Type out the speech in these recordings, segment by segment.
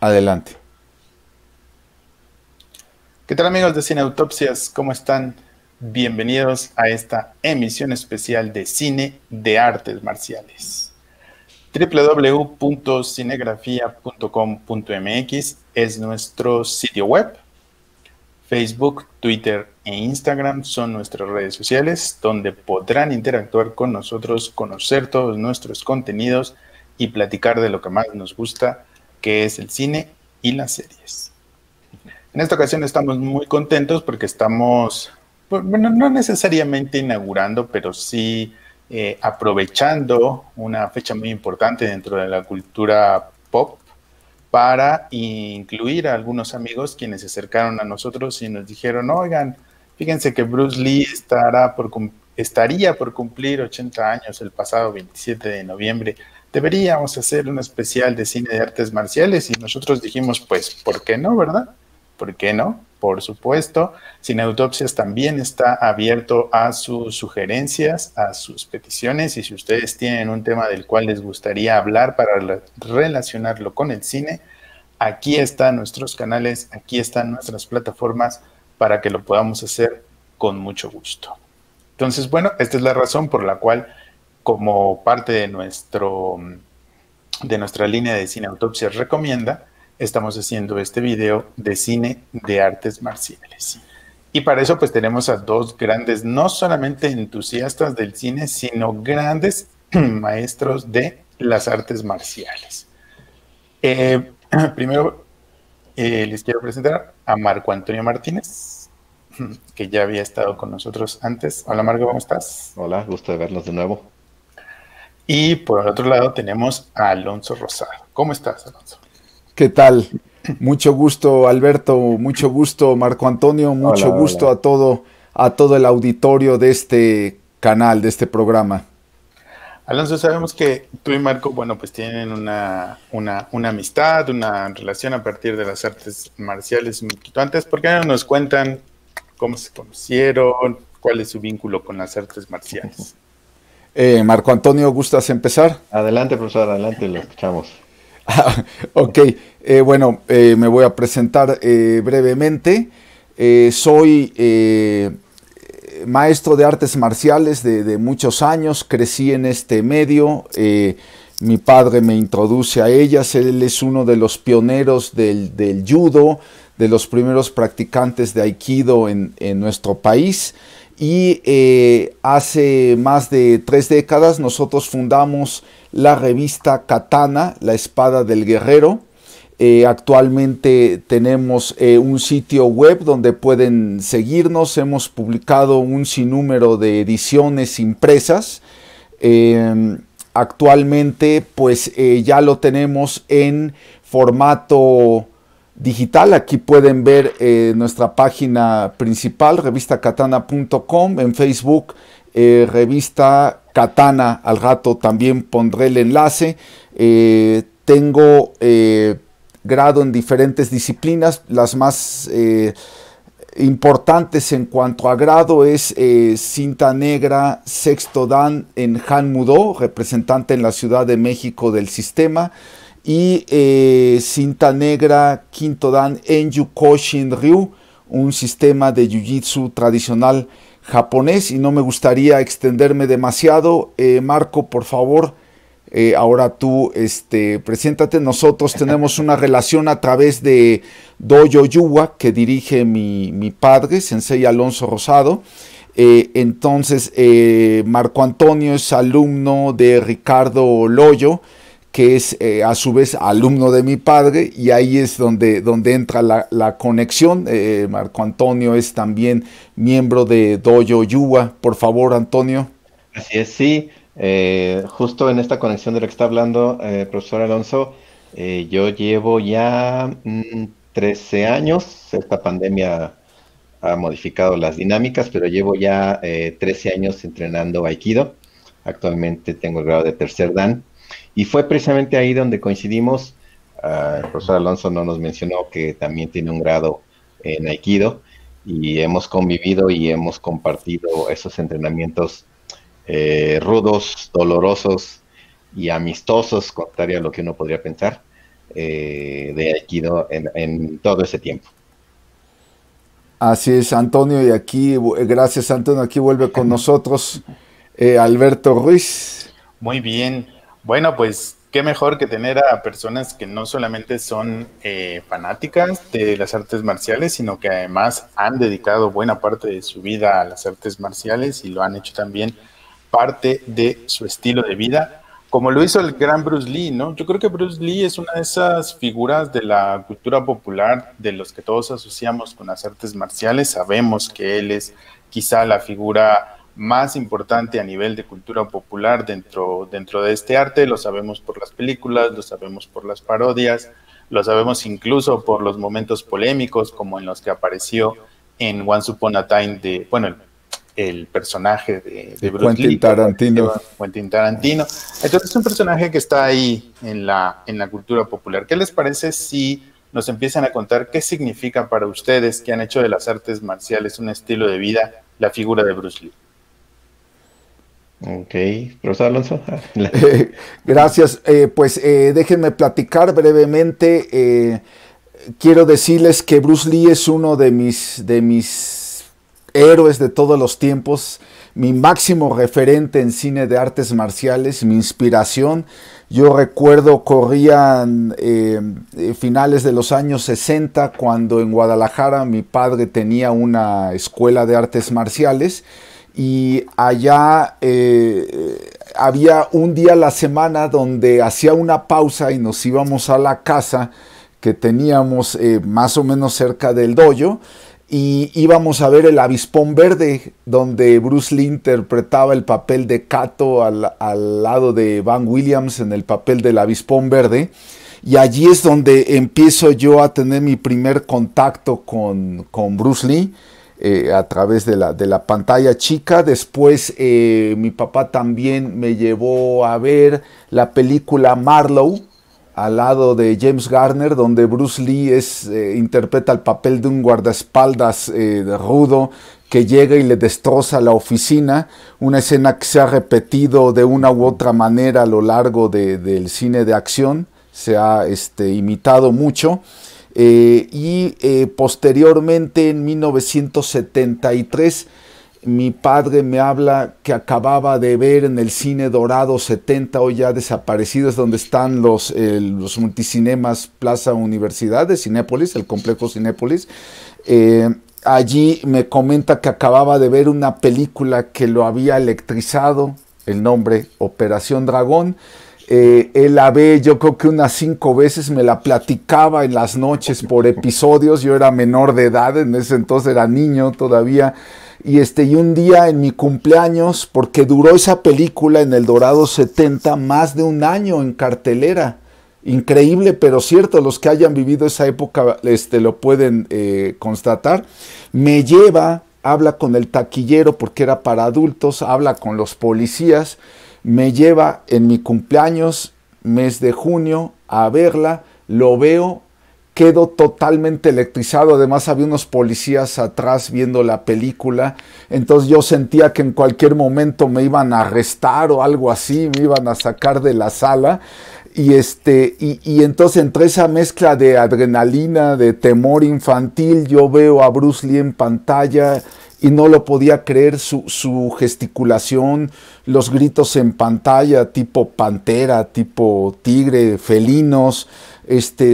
Adelante. ¿Qué tal amigos de Cine Autopsias? ¿Cómo están? Bienvenidos a esta emisión especial de Cine de Artes Marciales. www.cinegrafía.com.mx es nuestro sitio web. Facebook, Twitter e Instagram son nuestras redes sociales donde podrán interactuar con nosotros, conocer todos nuestros contenidos y platicar de lo que más nos gusta, que es el cine y las series. En esta ocasión estamos muy contentos porque estamos, bueno, no necesariamente inaugurando, pero sí aprovechando una fecha muy importante dentro de la cultura pop para incluir a algunos amigos quienes se acercaron a nosotros y nos dijeron, oigan, fíjense que Bruce Lee estaría por cumplir 80 años el pasado 27 de noviembre. Deberíamos hacer un especial de cine de artes marciales y nosotros dijimos, pues, ¿por qué no, verdad? ¿Por qué no? Por supuesto, Cine Autopsias también está abierto a sus sugerencias, a sus peticiones y si ustedes tienen un tema del cual les gustaría hablar para relacionarlo con el cine, aquí están nuestros canales, aquí están nuestras plataformas para que lo podamos hacer con mucho gusto. Entonces, bueno, esta es la razón por la cual, como parte de nuestra línea de Cine Autopsias recomienda, estamos haciendo este video de cine de artes marciales. Y para eso pues tenemos a dos grandes, no solamente entusiastas del cine, sino grandes maestros de las artes marciales. Primero les quiero presentar a Marco Antonio Martínez, que ya había estado con nosotros antes. Hola Marco, ¿cómo estás? Hola, gusto de verlos de nuevo. Y por el otro lado tenemos a Alonso Rosado. ¿Cómo estás, Alonso? ¿Qué tal? Mucho gusto, Alberto, mucho gusto, Marco Antonio, mucho Hola, gusto hola. a todo el auditorio de este canal, de este programa. Alonso, sabemos que tú y Marco, bueno, pues tienen una amistad, una relación a partir de las artes marciales un poquito antes. ¿Por qué no nos cuentan cómo se conocieron, cuál es su vínculo con las artes marciales? Marco Antonio, ¿gustas empezar? Adelante, profesor, adelante, lo escuchamos. Ok, bueno, me voy a presentar brevemente. Soy maestro de artes marciales de muchos años, crecí en este medio, mi padre me introduce a ellas, él es uno de los pioneros del judo, de los primeros practicantes de aikido en nuestro país y hace más de 3 décadas nosotros fundamos la revista Katana, la espada del guerrero. Actualmente tenemos un sitio web donde pueden seguirnos. Hemos publicado un sinnúmero de ediciones impresas. Actualmente pues ya lo tenemos en formato digital. Aquí pueden ver nuestra página principal, revistacatana.com, en Facebook, revista Katana. Al rato también pondré el enlace. Tengo grado en diferentes disciplinas. Las más importantes en cuanto a grado es cinta negra sexto dan en Han-Mudo, representante en la Ciudad de México del sistema, y cinta negra quinto dan en Yukoshin Ryu, un sistema de jiu-jitsu tradicional japonés. Y no me gustaría extenderme demasiado. Marco, por favor, ahora tú preséntate. Nosotros tenemos una relación a través de Dojo Yuwa, que dirige mi padre, Sensei Alonso Rosado. Entonces, Marco Antonio es alumno de Ricardo Loyo, que es a su vez alumno de mi padre, y ahí es donde entra la conexión. Marco Antonio es también miembro de Dojo Yuwa. Por favor, Antonio. Así es, sí. Justo en esta conexión de la que está hablando, profesor Alonso, yo llevo ya 13 años. Esta pandemia ha modificado las dinámicas, pero llevo ya 13 años entrenando Aikido. Actualmente tengo el grado de tercer Dan. Y fue precisamente ahí donde coincidimos. El profesor Alonso no nos mencionó que también tiene un grado en Aikido y hemos convivido y hemos compartido esos entrenamientos rudos, dolorosos y amistosos, contrario a lo que uno podría pensar. de Aikido en todo ese tiempo. Así es, Antonio, y aquí, gracias Antonio, aquí vuelve con nosotros Alberto Ruiz. Muy bien. Bueno, pues qué mejor que tener a personas que no solamente son fanáticas de las artes marciales, sino que además han dedicado buena parte de su vida a las artes marciales y lo han hecho también parte de su estilo de vida, como lo hizo el gran Bruce Lee, ¿no? Yo creo que Bruce Lee es una de esas figuras de la cultura popular de los que todos asociamos con las artes marciales. Sabemos que él es quizá la figura más importante a nivel de cultura popular dentro de este arte. Lo sabemos por las películas, lo sabemos por las parodias, lo sabemos incluso por los momentos polémicos como en los que apareció en Once Upon a Time el personaje de Bruce Lee, Quentin Tarantino. Entonces es un personaje que está ahí en la cultura popular. ¿Qué les parece si nos empiezan a contar qué significa para ustedes, que han hecho de las artes marciales un estilo de vida, la figura de Bruce Lee? Ok, profesor Alonso. Gracias. Déjenme platicar brevemente. Quiero decirles que Bruce Lee es uno de mis héroes de todos los tiempos, mi máximo referente en cine de artes marciales, mi inspiración. Yo recuerdo corrían finales de los años 60, cuando en Guadalajara mi padre tenía una escuela de artes marciales, y allá había un día a la semana donde hacía una pausa y nos íbamos a la casa que teníamos más o menos cerca del dojo, y íbamos a ver El Avispón Verde, donde Bruce Lee interpretaba el papel de Kato al lado de Van Williams en el papel del Avispón Verde. Y allí es donde empiezo yo a tener mi primer contacto con Bruce Lee, a través de la pantalla chica. Después mi papá también me llevó a ver la película Marlowe, al lado de James Garner, donde Bruce Lee interpreta el papel de un guardaespaldas rudo que llega y le destroza la oficina, una escena que se ha repetido de una u otra manera a lo largo del cine de acción, se ha imitado mucho. Posteriormente, en 1973, mi padre me habla que acababa de ver en el Cine Dorado 70, hoy ya desaparecido, es donde están los multicinemas Plaza Universidad de Cinépolis, el complejo Cinépolis. Allí me comenta que acababa de ver una película que lo había electrizado, el nombre Operación Dragón. Él la ve, yo creo que unas 5 veces, me la platicaba en las noches por episodios. Yo era menor de edad, en ese entonces era niño todavía. Y un día en mi cumpleaños, porque duró esa película en el Dorado 70 más de un año en cartelera. Increíble, pero cierto, los que hayan vivido esa época lo pueden constatar. Me lleva, habla con el taquillero porque era para adultos, habla con los policías, me lleva en mi cumpleaños, mes de junio, a verla, lo veo. Quedo totalmente electrizado. Además había unos policías atrás viendo la película, entonces yo sentía que en cualquier momento me iban a arrestar o algo así, me iban a sacar de la sala. Y entonces, entre esa mezcla de adrenalina, de temor infantil, yo veo a Bruce Lee en pantalla y no lo podía creer, su gesticulación, los gritos en pantalla, tipo pantera, tipo tigre, felinos,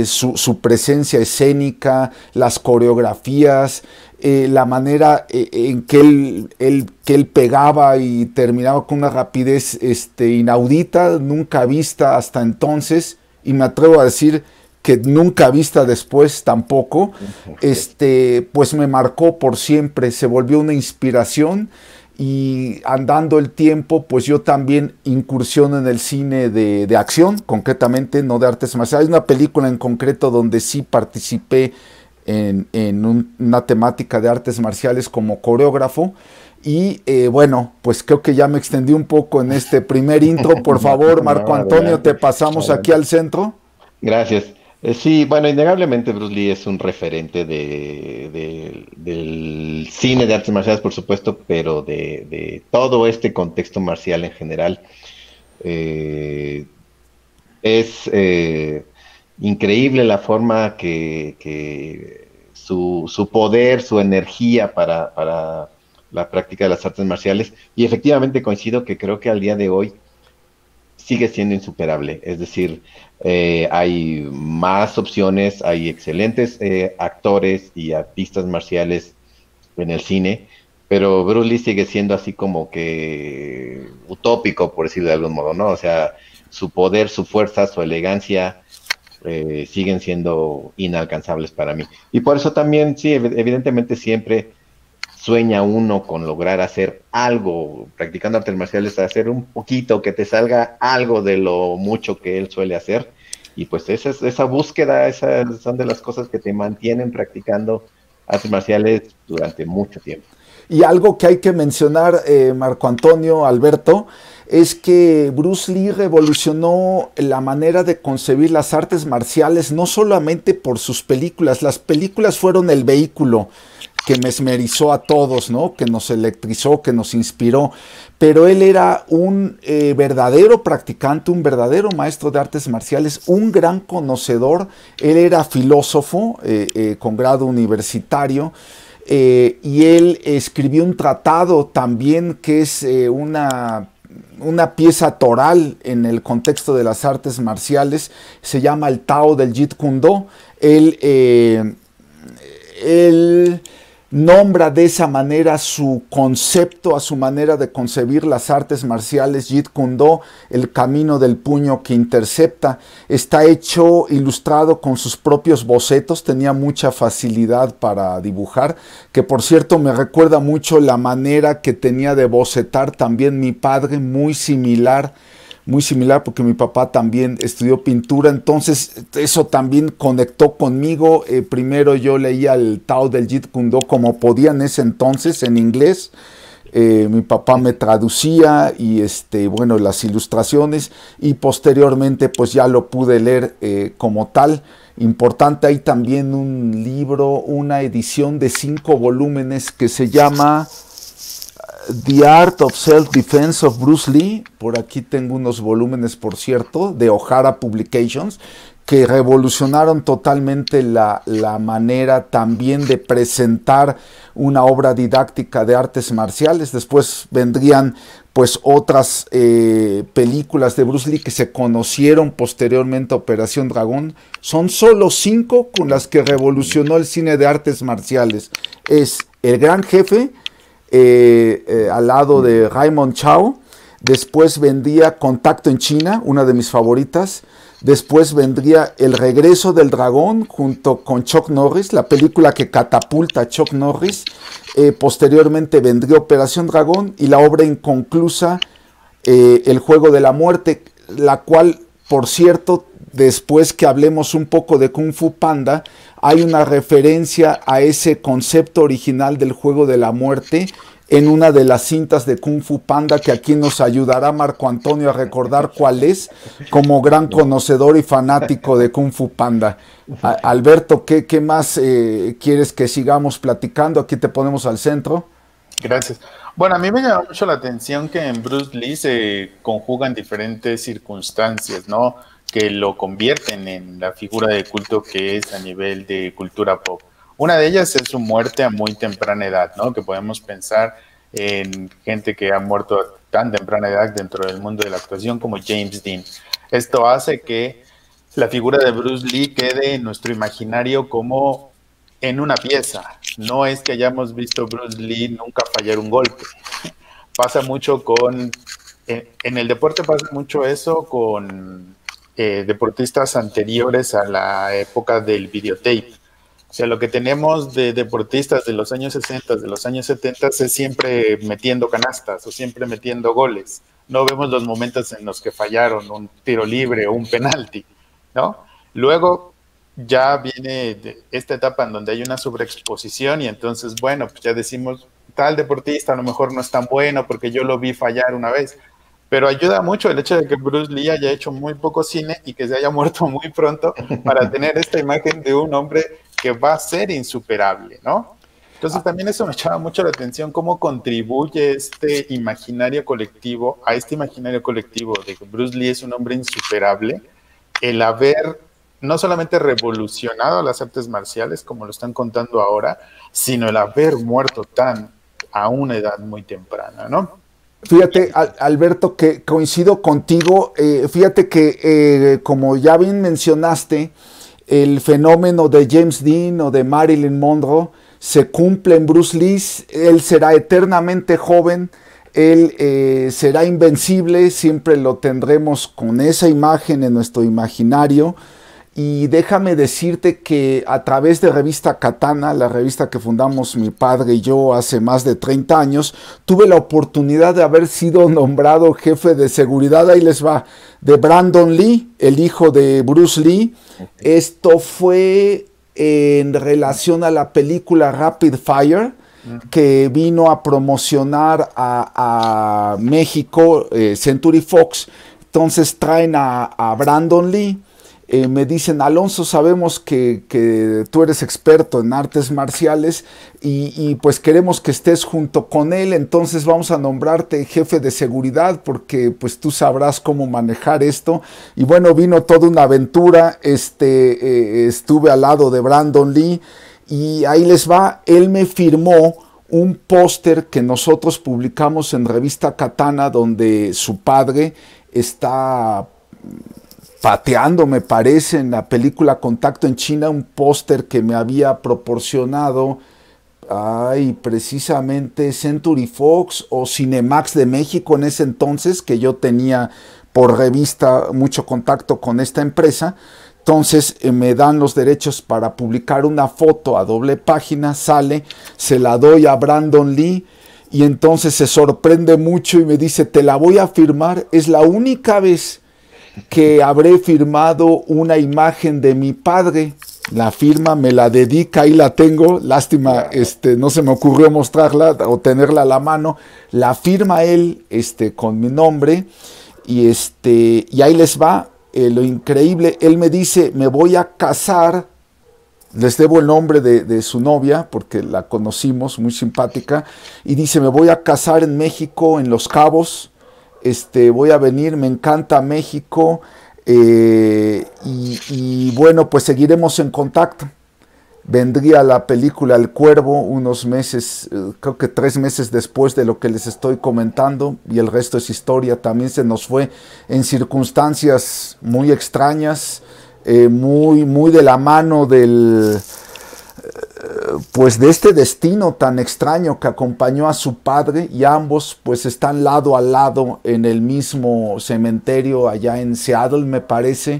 su presencia escénica, las coreografías, la manera en que él pegaba y terminaba con una rapidez inaudita, nunca vista hasta entonces, y me atrevo a decir que nunca vista después tampoco. Pues me marcó por siempre, se volvió una inspiración. Y andando el tiempo, pues yo también incursiono en el cine de acción, concretamente, no de artes marciales. Hay una película en concreto donde sí participé en una temática de artes marciales como coreógrafo. Y bueno, pues creo que ya me extendí un poco en este primer intro. Por favor, Marco Antonio, te pasamos aquí al centro. Gracias. Sí, bueno, innegablemente Bruce Lee es un referente del cine de artes marciales, por supuesto, pero de todo este contexto marcial en general. Es increíble la forma que su poder, su energía para la práctica de las artes marciales. Y efectivamente coincido que creo que al día de hoy sigue siendo insuperable. Es decir, hay más opciones, hay excelentes actores y artistas marciales en el cine, pero Bruce Lee sigue siendo así como que utópico, por decirlo de algún modo, ¿no? O sea, su poder, su fuerza, su elegancia siguen siendo inalcanzables para mí. Y por eso también, sí, evidentemente siempre sueña uno con lograr hacer algo, practicando artes marciales, hacer un poquito, que te salga algo de lo mucho que él suele hacer. Y pues esa búsqueda, esas son de las cosas que te mantienen practicando artes marciales durante mucho tiempo. Y algo que hay que mencionar, Marco Antonio, Alberto, es que Bruce Lee revolucionó la manera de concebir las artes marciales, no solamente por sus películas. Las películas fueron el vehículo que mesmerizó a todos, ¿no? Que nos electrizó, que nos inspiró. Pero él era un verdadero practicante, un verdadero maestro de artes marciales, un gran conocedor. Él era filósofo con grado universitario. Y él escribió un tratado también que es una pieza toral en el contexto de las artes marciales, se llama el Tao del Jeet Kune Do. Él nombra de esa manera su concepto, a su manera de concebir las artes marciales, Jeet Kune Do, el camino del puño que intercepta. Está hecho, ilustrado con sus propios bocetos, tenía mucha facilidad para dibujar, que por cierto me recuerda mucho la manera que tenía de bocetar también mi padre, muy similar porque mi papá también estudió pintura, entonces eso también conectó conmigo. Primero yo leía el Tao del Jeet Kune Do como podía en ese entonces en inglés. Mi papá me traducía y bueno, las ilustraciones, y posteriormente pues ya lo pude leer como tal. Importante, hay también un libro, una edición de 5 volúmenes que se llama The Art of Self-Defense of Bruce Lee. Por aquí tengo unos volúmenes, por cierto, de O'Hara Publications, que revolucionaron totalmente la manera también de presentar una obra didáctica de artes marciales. Después vendrían pues otras películas de Bruce Lee que se conocieron posteriormente a Operación Dragón. Son solo 5 con las que revolucionó el cine de artes marciales. Es El Gran Jefe, al lado de Raymond Chow. Después vendría Contacto en China, una de mis favoritas. Después vendría El Regreso del Dragón junto con Chuck Norris, la película que catapulta a Chuck Norris. Posteriormente vendría Operación Dragón y la obra inconclusa, El Juego de la Muerte, la cual, por cierto, después que hablemos un poco de Kung Fu Panda, hay una referencia a ese concepto original del Juego de la Muerte en una de las cintas de Kung Fu Panda, que aquí nos ayudará Marco Antonio a recordar cuál es, como gran conocedor y fanático de Kung Fu Panda. Alberto, ¿qué más quieres que sigamos platicando? Aquí te ponemos al centro. Gracias. Bueno, a mí me llama mucho la atención que en Bruce Lee se conjugan diferentes circunstancias, ¿no? Que lo convierten en la figura de culto que es a nivel de cultura pop. Una de ellas es su muerte a muy temprana edad, ¿no? Que podemos pensar en gente que ha muerto a tan temprana edad dentro del mundo de la actuación como James Dean. Esto hace que la figura de Bruce Lee quede en nuestro imaginario como en una pieza. No es que hayamos visto Bruce Lee nunca fallar un golpe. Pasa mucho en el deporte pasa mucho eso con deportistas anteriores a la época del videotape. O sea, lo que tenemos de deportistas de los años 60, de los años 70, es siempre metiendo canastas o siempre metiendo goles. No vemos los momentos en los que fallaron un tiro libre o un penalti, ¿no? Luego ya viene esta etapa en donde hay una sobreexposición y entonces, bueno, pues ya decimos, tal deportista a lo mejor no es tan bueno porque yo lo vi fallar una vez. Pero ayuda mucho el hecho de que Bruce Lee haya hecho muy poco cine y que se haya muerto muy pronto para tener esta imagen de un hombre que va a ser insuperable, ¿no? Entonces también eso me echaba mucho la atención, cómo contribuye este imaginario colectivo, a este imaginario colectivo de que Bruce Lee es un hombre insuperable, el haber no solamente revolucionado las artes marciales, como lo están contando ahora, sino el haber muerto a una edad muy temprana, ¿no? Fíjate, Alberto, que coincido contigo. Fíjate que, como ya bien mencionaste, el fenómeno de James Dean o de Marilyn Monroe se cumple en Bruce Lee. Él será eternamente joven, él será invencible, siempre lo tendremos con esa imagen en nuestro imaginario. Y déjame decirte que a través de Revista Katana, la revista que fundamos mi padre y yo hace más de 30 años, tuve la oportunidad de haber sido nombrado jefe de seguridad, ahí les va, de Brandon Lee, el hijo de Bruce Lee. Esto fue en relación a la película Rapid Fire, que vino a promocionar a México, Century Fox. Entonces traen a Brandon Lee. Me dicen, Alonso, sabemos que tú eres experto en artes marciales y pues queremos que estés junto con él, entonces vamos a nombrarte jefe de seguridad porque pues tú sabrás cómo manejar esto. Y bueno, vino toda una aventura. Estuve al lado de Brandon Lee y ahí les va, él me firmó un póster que nosotros publicamos en Revista Katana, donde su padre está pateando, me parece, en la película Contacto en China, un póster que me había proporcionado, precisamente Century Fox o Cinemax de México en ese entonces, que yo tenía por revista mucho contacto con esta empresa. Entonces me dan los derechos para publicar una foto a doble página, sale, se la doy a Brandon Lee y entonces se sorprende mucho y me dice, te la voy a firmar, es la única vez que habré firmado una imagen de mi padre. La firma, me la dedica, ahí la tengo, lástima, no se me ocurrió mostrarla o tenerla a la mano. La firma él, con mi nombre, y ahí les va, lo increíble. Él me dice, me voy a casar, les debo el nombre de su novia, porque la conocimos, muy simpática, y dice, me voy a casar en México, en Los Cabos, voy a venir, me encanta México, y bueno, pues seguiremos en contacto. Vendría la película El Cuervo unos meses, creo que 3 meses después de lo que les estoy comentando, y el resto es historia. También se nos fue en circunstancias muy extrañas, muy de la mano pues de este destino tan extraño que acompañó a su padre, y ambos pues están lado a lado en el mismo cementerio allá en Seattle, me parece.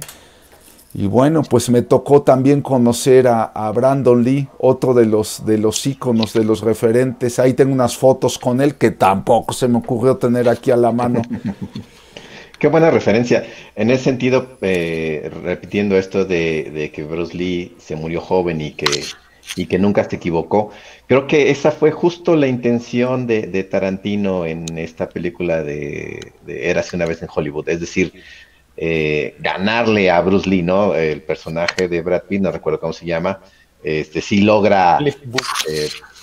Y bueno, pues me tocó también conocer a Brandon Lee, otro de los íconos, de los referentes. Ahí tengo unas fotos con él que tampoco se me ocurrió tener aquí a la mano. Qué buena referencia. En ese sentido, repitiendo esto de que Bruce Lee se murió joven y que nunca se equivocó, creo que esa fue justo la intención de Tarantino en esta película de Érase una vez en Hollywood. Es decir, ganarle a Bruce Lee, ¿no? El personaje de Brad Pitt, no recuerdo cómo se llama, sí logra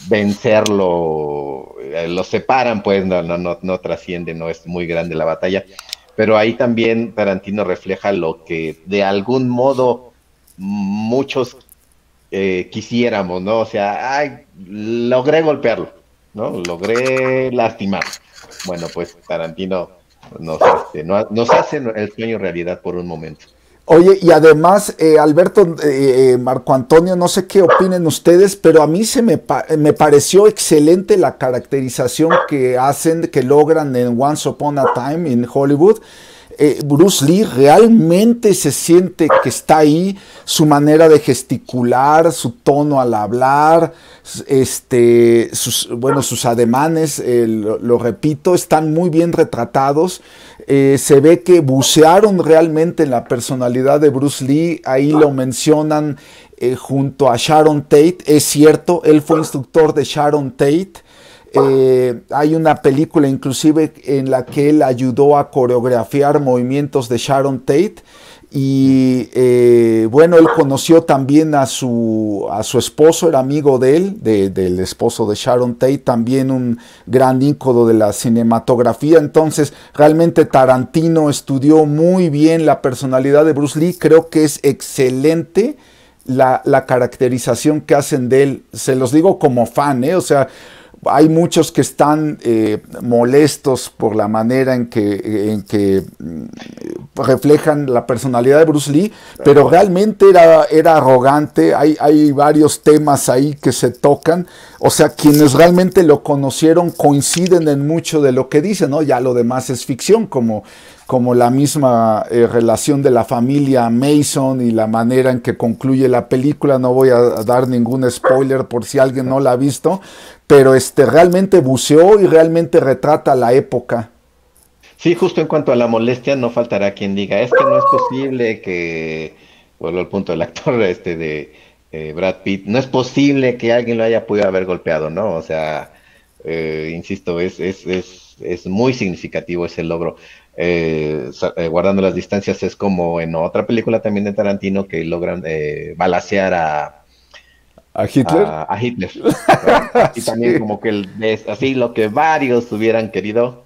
vencerlo, lo separan, pues no trasciende, no es muy grande la batalla, pero ahí también Tarantino refleja lo que de algún modo muchos quisiéramos, ¿no? O sea, logré golpearlo, ¿no? Logré lastimar. Bueno, pues Tarantino nos hace el sueño realidad por un momento. Oye, y además, Alberto, Marco Antonio, no sé qué opinen ustedes, pero a mí me pareció excelente la caracterización que logran en Once Upon a Time en Hollywood. Bruce Lee realmente se siente que está ahí, su manera de gesticular, su tono al hablar, sus ademanes, lo repito, están muy bien retratados. Se ve que bucearon realmente en la personalidad de Bruce Lee. Ahí lo mencionan junto a Sharon Tate. Es cierto, él fue instructor de Sharon Tate. Hay una película inclusive en la que él ayudó a coreografiar movimientos de Sharon Tate. Y bueno, él conoció también a su esposo, era amigo de él, del esposo de Sharon Tate, también un gran ícono de la cinematografía. Entonces, realmente Tarantino estudió muy bien la personalidad de Bruce Lee. Creo que es excelente la caracterización que hacen de él. Se los digo como fan, o sea, hay muchos que están molestos por la manera en que reflejan la personalidad de Bruce Lee, pero realmente era arrogante. Hay varios temas ahí que se tocan. O sea, quienes realmente lo conocieron coinciden en mucho de lo que dicen, ¿no? Ya lo demás es ficción, como la misma relación de la familia Mason y la manera en que concluye la película. No voy a dar ningún spoiler por si alguien no la ha visto, pero realmente buceó y realmente retrata la época. Sí, justo en cuanto a la molestia, no faltará quien diga, es que no es posible que, vuelvo al punto del actor de Brad Pitt, no es posible que alguien lo haya podido haber golpeado, ¿no? O sea, insisto, es muy significativo ese logro. Guardando las distancias, es como en otra película también de Tarantino que logran balacear ¿A Hitler? a Hitler, ¿no? Y también Sí. como que es así lo que varios hubieran querido.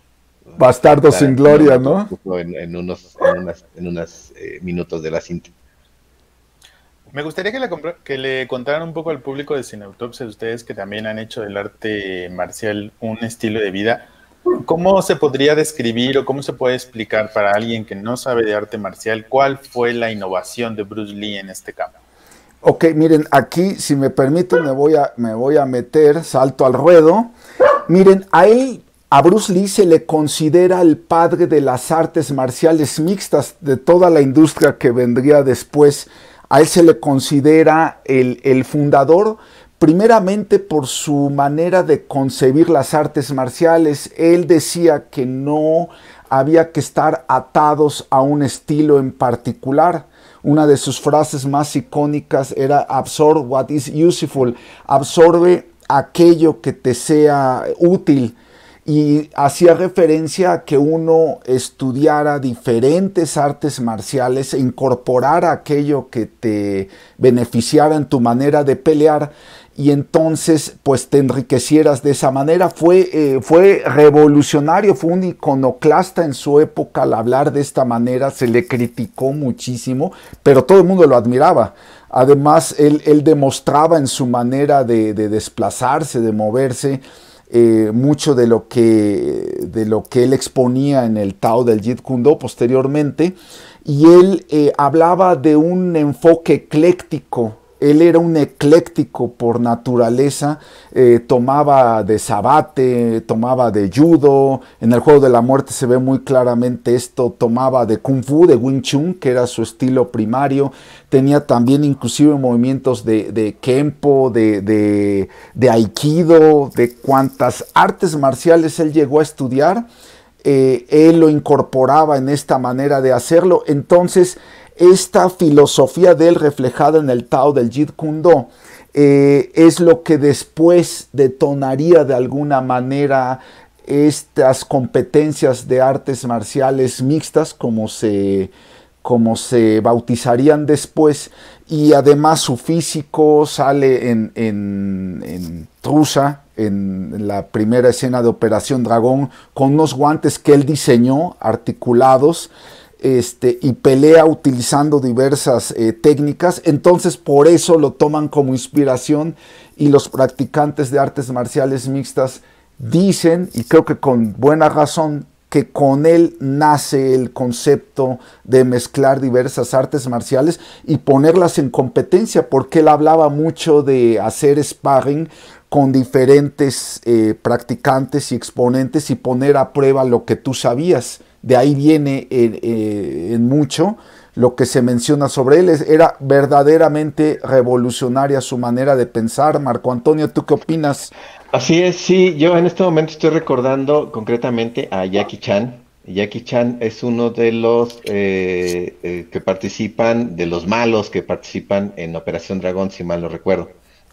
Bastardo sin Tarantino gloria, lo ¿no? puso en unos minutos de la cinta. Me gustaría que le contaran un poco al público de Cineautopsia, ustedes que también han hecho del arte marcial un estilo de vida. ¿Cómo se podría describir o cómo se puede explicar para alguien que no sabe de arte marcial cuál fue la innovación de Bruce Lee en este campo? Ok, miren, aquí, si me permiten, me voy a meter, salto al ruedo. Miren, a Bruce Lee se le considera el padre de las artes marciales mixtas, de toda la industria que vendría después. A él se le considera el fundador, primeramente por su manera de concebir las artes marciales. Él decía que no había que estar atados a un estilo en particular. Una de sus frases más icónicas era absorb what is useful, absorbe aquello que te sea útil, y hacía referencia a que uno estudiara diferentes artes marciales e incorporara aquello que te beneficiara en tu manera de pelear, y entonces pues te enriquecieras de esa manera. Fue revolucionario, fue un iconoclasta en su época al hablar de esta manera. Se le criticó muchísimo, pero todo el mundo lo admiraba. Además, él demostraba en su manera de desplazarse, de moverse, mucho de lo que él exponía en el Tao del Jeet Kune Do posteriormente. Y él hablaba de un enfoque ecléctico. Él era un ecléctico por naturaleza. Tomaba de sabate, tomaba de judo. En el Juego de la Muerte se ve muy claramente esto. Tomaba de kung fu, de Wing Chun, que era su estilo primario. Tenía también inclusive movimientos de Kempo, de Aikido, de cuantas artes marciales él llegó a estudiar. Él lo incorporaba en esta manera de hacerlo. Entonces, esta filosofía de él reflejada en el Tao del Jeet Kune Do es lo que después detonaría de alguna manera estas competencias de artes marciales mixtas, como se bautizarían después. Y además su físico sale en Trusa, en la primera escena de Operación Dragón, con unos guantes que él diseñó, articulados, y pelea utilizando diversas técnicas. Entonces por eso lo toman como inspiración, y los practicantes de artes marciales mixtas dicen, y creo que con buena razón, que con él nace el concepto de mezclar diversas artes marciales y ponerlas en competencia, porque él hablaba mucho de hacer sparring con diferentes practicantes y exponentes y poner a prueba lo que tú sabías. De ahí viene en mucho lo que se menciona sobre él. Era verdaderamente revolucionaria su manera de pensar. Marco Antonio, ¿tú qué opinas? Así es, sí, yo en este momento estoy recordando concretamente a Jackie Chan. Jackie Chan es uno de los que participan, de los malos que participan en Operación Dragón, si mal no recuerdo,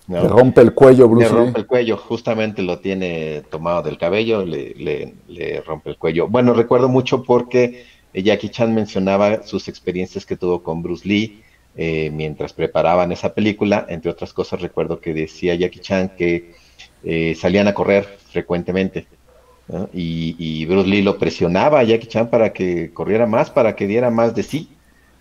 Le ¿no? rompe el cuello Le Bruce Lee. rompe el cuello, justamente lo tiene tomado del cabello, le rompe el cuello. Bueno, recuerdo mucho porque Jackie Chan mencionaba sus experiencias que tuvo con Bruce Lee mientras preparaban esa película. Entre otras cosas, recuerdo que decía Jackie Chan que salían a correr frecuentemente, ¿no? Y Bruce Lee lo presionaba a Jackie Chan para que corriera más, para que diera más de sí,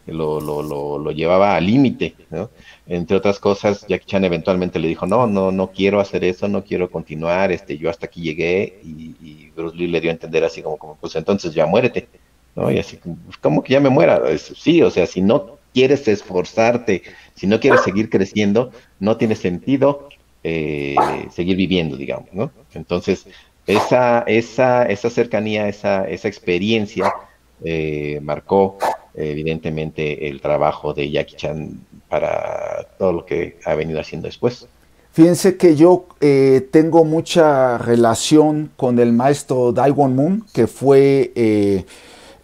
lo llevaba al límite, ¿no? Entre otras cosas, Jackie Chan eventualmente le dijo, no quiero hacer eso, no quiero continuar, yo hasta aquí llegué, y Bruce Lee le dio a entender así como pues entonces ya muérete, ¿no? Y así, pues, ¿cómo que ya me muera? Sí, o sea, si no quieres esforzarte, si no quieres seguir creciendo, no tiene sentido seguir viviendo, digamos, ¿no? Entonces, esa cercanía, esa experiencia marcó evidentemente el trabajo de Jackie Chan para todo lo que ha venido haciendo después. Fíjense que yo tengo mucha relación con el maestro Dai Won Moon, que fue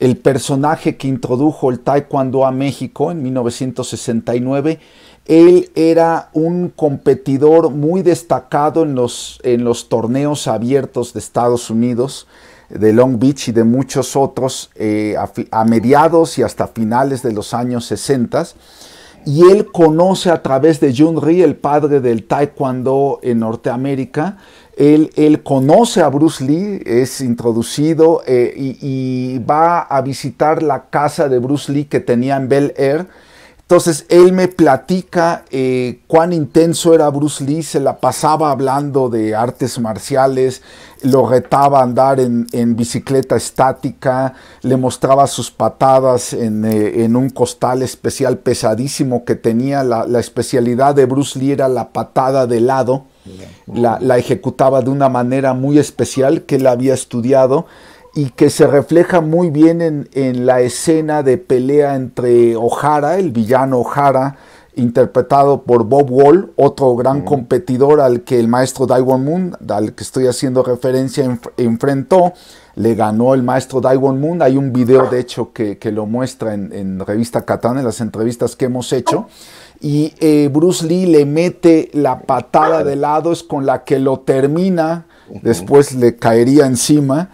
el personaje que introdujo el Taekwondo a México en 1969. Él era un competidor muy destacado en los torneos abiertos de Estados Unidos, de Long Beach y de muchos otros, a mediados y hasta finales de los años 60. Y él conoce a través de Jun Rhee, el padre del Taekwondo en Norteamérica. Él conoce a Bruce Lee, es introducido y va a visitar la casa de Bruce Lee que tenía en Bel Air. Entonces él me platica cuán intenso era Bruce Lee, se la pasaba hablando de artes marciales, lo retaba a andar en bicicleta estática, le mostraba sus patadas en un costal especial pesadísimo que tenía. La especialidad de Bruce Lee era la patada de lado, la ejecutaba de una manera muy especial que él había estudiado, y que se refleja muy bien en la escena de pelea entre O'Hara, el villano O'Hara, interpretado por Bob Wall, otro gran competidor al que el maestro Dai Won Moon, al que estoy haciendo referencia, enfrentó. Le ganó el maestro Dai Won Moon. Hay un video, de hecho, que lo muestra en Revista Katana, en las entrevistas que hemos hecho. Y Bruce Lee le mete la patada de lado, es con la que lo termina, después le caería encima.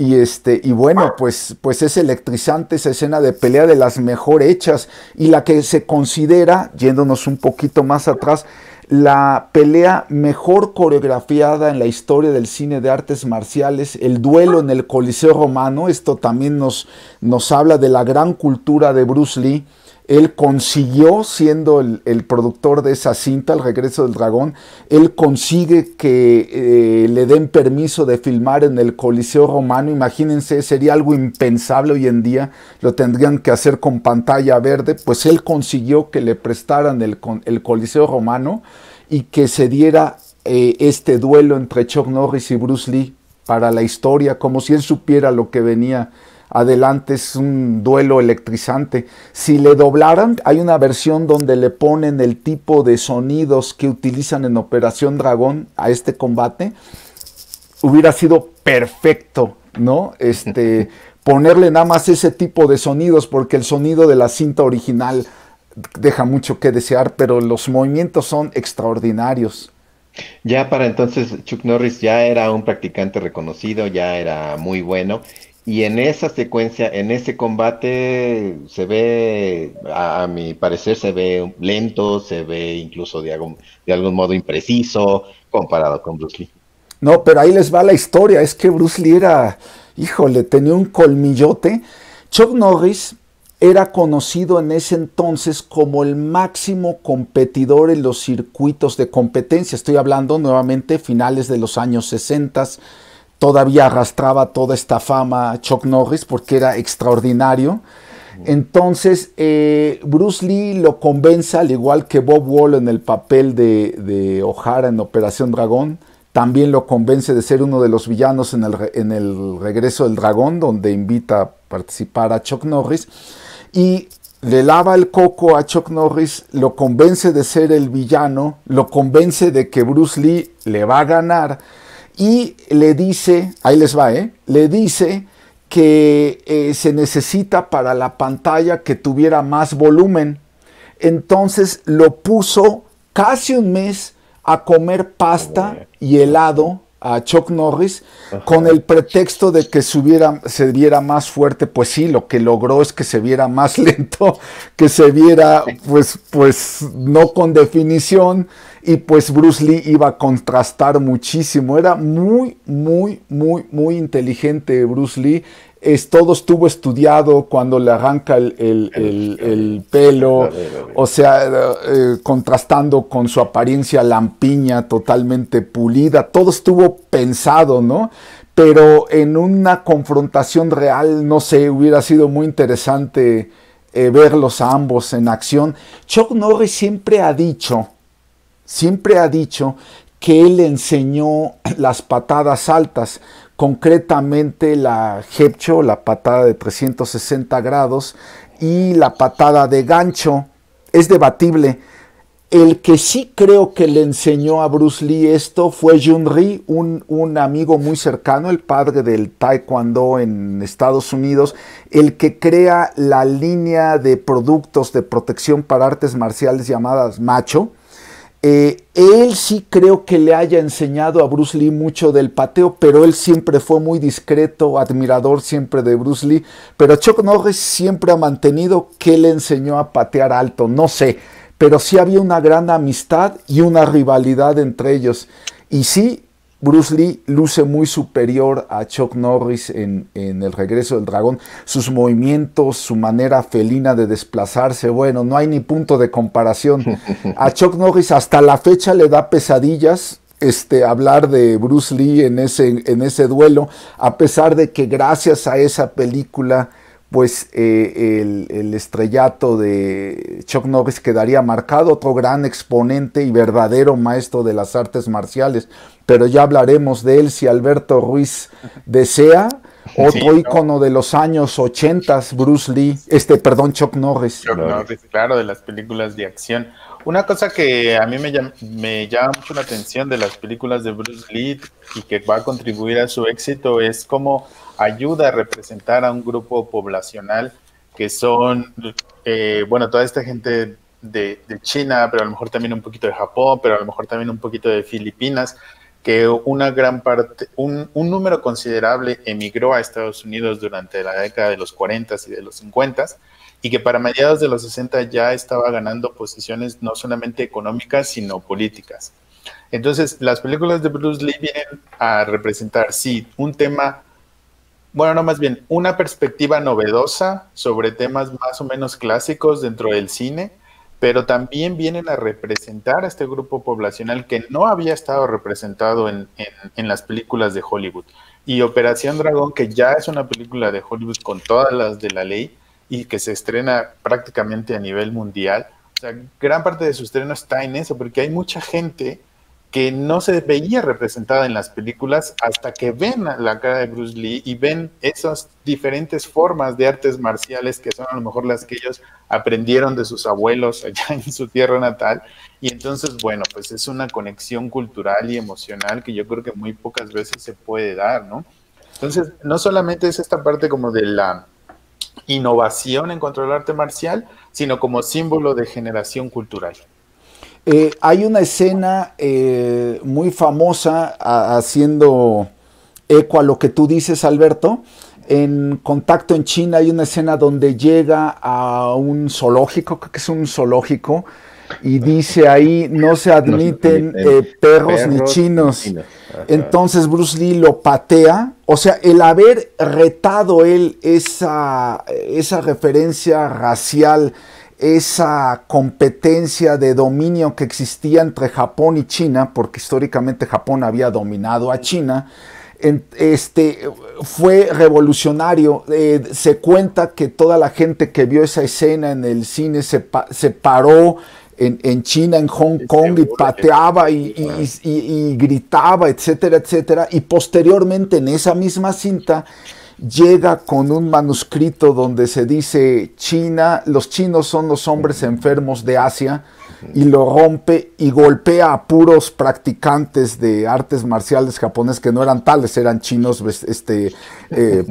Y bueno, pues es electrizante esa escena de pelea, de las mejor hechas, y la que se considera, yéndonos un poquito más atrás, la pelea mejor coreografiada en la historia del cine de artes marciales, el duelo en el Coliseo Romano. Esto también nos habla de la gran cultura de Bruce Lee. Él consiguió, siendo el productor de esa cinta, El Regreso del Dragón, él consigue que le den permiso de filmar en el Coliseo Romano. Imagínense, sería algo impensable hoy en día, lo tendrían que hacer con pantalla verde. Pues él consiguió que le prestaran el Coliseo Romano y que se diera este duelo entre Chuck Norris y Bruce Lee para la historia, como si él supiera lo que venía adelante. Es un duelo electrizante. Si le doblaran, hay una versión donde le ponen el tipo de sonidos que utilizan en Operación Dragón a este combate. Hubiera sido perfecto, ¿no? Ponerle nada más ese tipo de sonidos, porque el sonido de la cinta original deja mucho que desear, pero los movimientos son extraordinarios. Ya para entonces Chuck Norris ya era un practicante reconocido, ya era muy bueno. Y en esa secuencia, en ese combate, se ve, a mi parecer, se ve lento, se ve incluso de algún modo impreciso comparado con Bruce Lee. No, pero ahí les va la historia. Es que Bruce Lee era, híjole, tenía un colmillote. Chuck Norris era conocido en ese entonces como el máximo competidor en los circuitos de competencia. Estoy hablando nuevamente finales de los años 60. Todavía arrastraba toda esta fama Chuck Norris porque era extraordinario. Entonces Bruce Lee lo convence, al igual que Bob Wall en el papel de O'Hara en Operación Dragón. También lo convence de ser uno de los villanos en el Regreso del Dragón, donde invita a participar a Chuck Norris. Y le lava el coco a Chuck Norris, lo convence de ser el villano, lo convence de que Bruce Lee le va a ganar. Y le dice, ahí les va, le dice que se necesita para la pantalla que tuviera más volumen. Entonces lo puso casi un mes a comer pasta y helado a Chuck Norris con el pretexto de que se viera más fuerte. Pues sí, lo que logró es que se viera más lento, que se viera pues no con definición, y pues Bruce Lee iba a contrastar muchísimo. Era muy inteligente Bruce Lee. Todo estuvo estudiado cuando le arranca el pelo, o sea, contrastando con su apariencia lampiña, totalmente pulida. Todo estuvo pensado, ¿no? Pero en una confrontación real, no sé, hubiera sido muy interesante verlos a ambos en acción. Chuck Norris siempre ha dicho que él enseñó las patadas altas, concretamente la Hepcho, la patada de 360 grados, y la patada de gancho. Es debatible. El que sí creo que le enseñó a Bruce Lee esto fue Jun Rhee, un amigo muy cercano, el padre del Taekwondo en Estados Unidos, el que crea la línea de productos de protección para artes marciales llamadas Macho. Él sí creo que le haya enseñado a Bruce Lee mucho del pateo, pero él siempre fue muy discreto, admirador siempre de Bruce Lee. Pero Chuck Norris siempre ha mantenido que le enseñó a patear alto, no sé, pero sí había una gran amistad y una rivalidad entre ellos. Y sí, Bruce Lee luce muy superior a Chuck Norris en El Regreso del Dragón. Sus movimientos, su manera felina de desplazarse, bueno, no hay ni punto de comparación. A Chuck Norris hasta la fecha le da pesadillas hablar de Bruce Lee en ese duelo, a pesar de que gracias a esa película, pues el estrellato de Chuck Norris quedaría marcado, otro gran exponente y verdadero maestro de las artes marciales. Pero ya hablaremos de él si Alberto Ruiz desea. Otro ícono de los años 80, Bruce Lee, Chuck Norris. Chuck Norris, claro, de las películas de acción. Una cosa que a mí me llama mucho la atención de las películas de Bruce Lee y que va a contribuir a su éxito es cómo ayuda a representar a un grupo poblacional que son, toda esta gente de China, pero a lo mejor también un poquito de Japón, pero a lo mejor también un poquito de Filipinas, que una gran parte, un número considerable emigró a Estados Unidos durante la década de los 40 y de los 50 y que para mediados de los 60 ya estaba ganando posiciones no solamente económicas, sino políticas. Entonces, las películas de Bruce Lee vienen a representar, sí, un tema, bueno, no, más bien, una perspectiva novedosa sobre temas más o menos clásicos dentro del cine, pero también vienen a representar a este grupo poblacional que no había estado representado en las películas de Hollywood. Y Operación Dragón, que ya es una película de Hollywood con todas las de la ley y que se estrena prácticamente a nivel mundial, o sea, gran parte de su estreno está en eso, porque hay mucha gente que no se veía representada en las películas hasta que ven la cara de Bruce Lee y ven esas diferentes formas de artes marciales que son a lo mejor las que ellos aprendieron de sus abuelos allá en su tierra natal. Y entonces, bueno, pues es una conexión cultural y emocional que yo creo que muy pocas veces se puede dar, ¿no? Entonces, no solamente es esta parte como de la innovación en cuanto al arte marcial, sino como símbolo de generación cultural. Hay una escena muy famosa haciendo eco a lo que tú dices, Alberto. En Contacto en China hay una escena donde llega a un zoológico, creo que es un zoológico, y dice ahí, no se admiten perros ni chinos. Entonces Bruce Lee lo patea. O sea, el haber retado él esa referencia racial, esa competencia de dominio que existía entre Japón y China, porque históricamente Japón había dominado a China, fue revolucionario. Se cuenta que toda la gente que vio esa escena en el cine se paró en China, en Hong Kong, y pateaba y gritaba, etcétera, etcétera. Y posteriormente en esa misma cinta llega con un manuscrito donde se dice los chinos son los hombres enfermos de Asia, y lo rompe y golpea a puros practicantes de artes marciales japoneses que no eran tales, eran chinos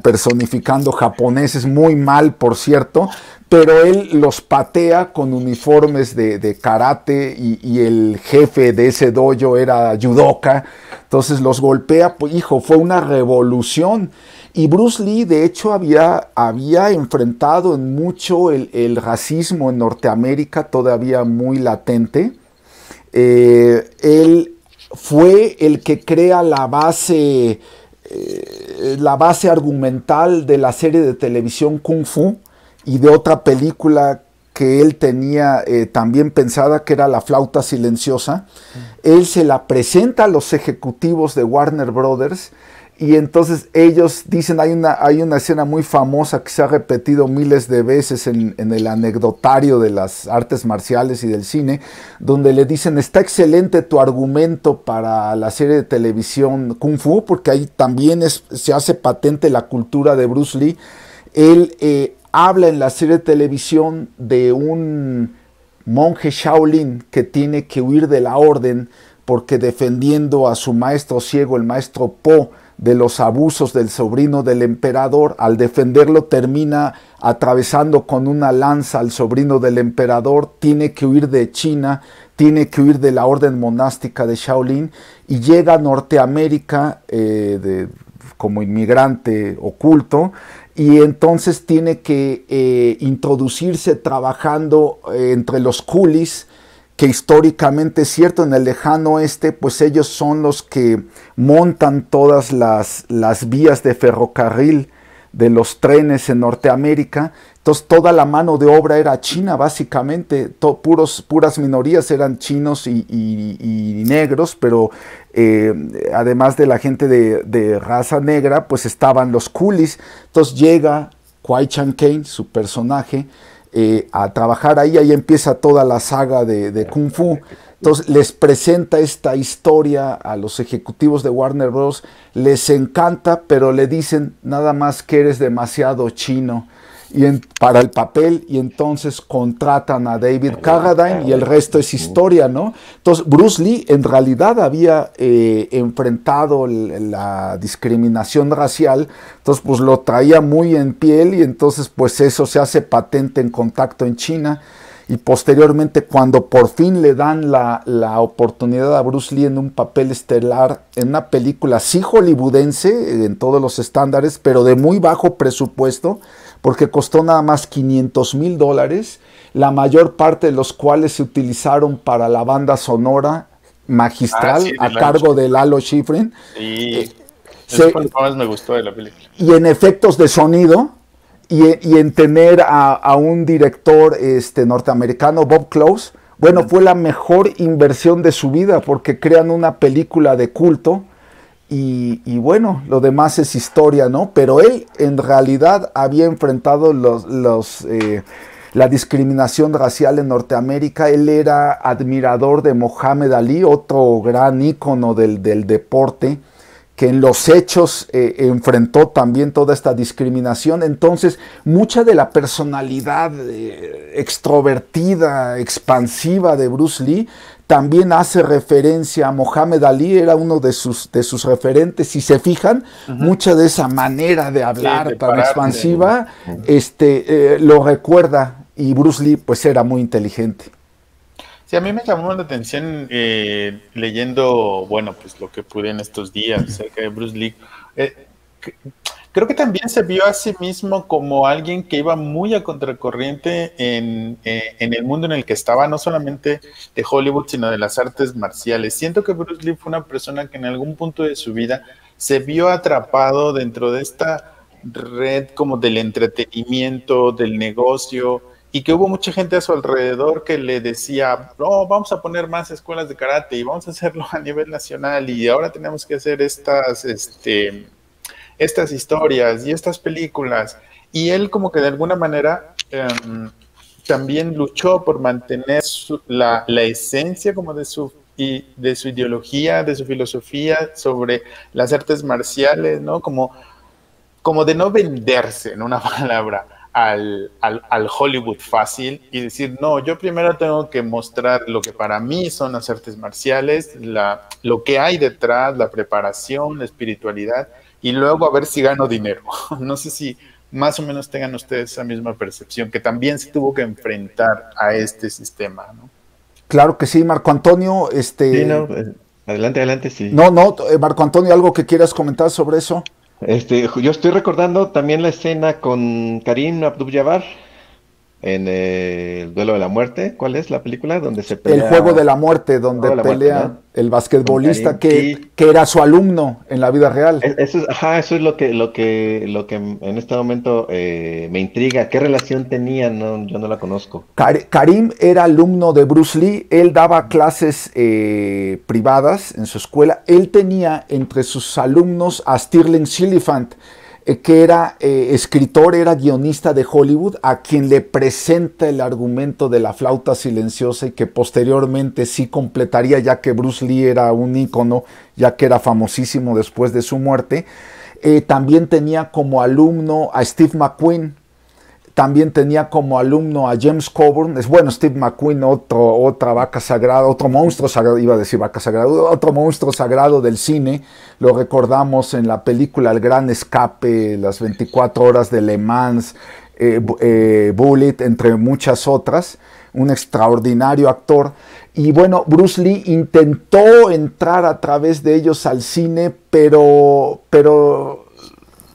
personificando japoneses, muy mal, por cierto, pero él los patea con uniformes de karate y el jefe de ese dojo era judoka, entonces los golpea, pues hijo, fue una revolución. Y Bruce Lee de hecho había enfrentado en mucho el racismo en Norteamérica, todavía muy latente. Él fue el que crea la base argumental de la serie de televisión Kung Fu y de otra película que él tenía también pensada, que era La flauta silenciosa. Él se la presenta a los ejecutivos de Warner Brothers y entonces ellos dicen, hay una escena muy famosa que se ha repetido miles de veces en el anecdotario de las artes marciales y del cine, donde le dicen, está excelente tu argumento para la serie de televisión Kung Fu, porque ahí también se hace patente la cultura de Bruce Lee. Él habla en la serie de televisión de un monje Shaolin que tiene que huir de la orden porque defendiendo a su maestro ciego, el maestro Po, de los abusos del sobrino del emperador, al defenderlo termina atravesando con una lanza al sobrino del emperador, tiene que huir de China, tiene que huir de la orden monástica de Shaolin y llega a Norteamérica como inmigrante oculto, y entonces tiene que introducirse trabajando entre los coolies, que históricamente es cierto, en el lejano oeste, pues ellos son los que montan todas las vías de ferrocarril de los trenes en Norteamérica. Entonces toda la mano de obra era china, básicamente, puras minorías eran chinos y negros, pero además de la gente de raza negra, pues estaban los coolies. Entonces llega Kwai Chang Caine, su personaje, a trabajar ahí empieza toda la saga de Kung Fu. Entonces les presenta esta historia a los ejecutivos de Warner Bros., les encanta, pero le dicen nada más que eres demasiado chino para el papel, y entonces contratan a David Carradine y el resto es historia, ¿no? Entonces Bruce Lee en realidad había enfrentado la discriminación racial, entonces pues lo traía muy en piel, y entonces pues eso se hace patente en Contacto en China. Y posteriormente, cuando por fin le dan la oportunidad a Bruce Lee en un papel estelar, en una película sí hollywoodense, en todos los estándares, pero de muy bajo presupuesto, porque costó nada más $500,000, la mayor parte de los cuales se utilizaron para la banda sonora magistral a cargo de Lalo Schifrin. Sí, eso fue lo que más me gustó de la película. Y en efectos de sonido, y en tener a un director norteamericano, Bob Close, bueno, fue la mejor inversión de su vida, porque crean una película de culto, y bueno, lo demás es historia, ¿no? Pero él en realidad había enfrentado la discriminación racial en Norteamérica. Él era admirador de Mohamed Ali, otro gran ícono del deporte, que en los hechos enfrentó también toda esta discriminación. Entonces, mucha de la personalidad extrovertida, expansiva de Bruce Lee también hace referencia a Mohamed Ali, era uno de sus referentes. Si se fijan, mucha de esa manera de hablar tan expansiva lo recuerda, y Bruce Lee pues era muy inteligente. Sí, a mí me llamó la atención leyendo, bueno, pues lo que pude en estos días acerca de Bruce Lee. Creo que también se vio a sí mismo como alguien que iba muy a contracorriente en el mundo en el que estaba, no solamente de Hollywood, sino de las artes marciales. Siento que Bruce Lee fue una persona que en algún punto de su vida se vio atrapado dentro de esta red como del entretenimiento, del negocio, y que hubo mucha gente a su alrededor que le decía, no, vamos a poner más escuelas de karate y vamos a hacerlo a nivel nacional, y ahora tenemos que hacer estas historias y estas películas. Y él como que de alguna manera también luchó por mantener la esencia como de su ideología, de su filosofía sobre las artes marciales, ¿no? Como de no venderse, en una palabra, al Hollywood fácil, y decir, no, yo primero tengo que mostrar lo que para mí son las artes marciales, lo que hay detrás, la preparación, la espiritualidad, y luego a ver si gano dinero. No sé si más o menos tengan ustedes esa misma percepción, que también se tuvo que enfrentar a este sistema, ¿no? Claro que sí, Marco Antonio. Sí, no, adelante, sí. No, Marco Antonio, ¿algo que quieras comentar sobre eso? Yo estoy recordando también la escena con Karim Abdul-Jabbar en el Duelo de la Muerte. ¿Cuál es la película? Donde se El Juego de pelea la Muerte, donde Juego de la Muerte, pelea ¿no? el Con basquetbolista Karim. Sí, que era su alumno en la vida real. eso es lo que en este momento me intriga. ¿Qué relación tenían? No, yo no la conozco. Karim era alumno de Bruce Lee, él daba clases privadas en su escuela, él tenía entre sus alumnos a Stirling Silliphant, que era escritor, era guionista de Hollywood, a quien le presenta el argumento de la flauta silenciosa y que posteriormente sí completaría, ya que Bruce Lee era un ícono, ya que era famosísimo después de su muerte. También tenía como alumno a Steve McQueen, también tenía como alumno a James Coburn. Bueno, Steve McQueen, otra vaca sagrada, otro monstruo sagrado, iba a decir vaca sagrada, otro monstruo sagrado del cine. Lo recordamos en la película El Gran Escape, Las 24 Horas de Le Mans, Bullet, entre muchas otras. Un extraordinario actor. Y bueno, Bruce Lee intentó entrar a través de ellos al cine, pero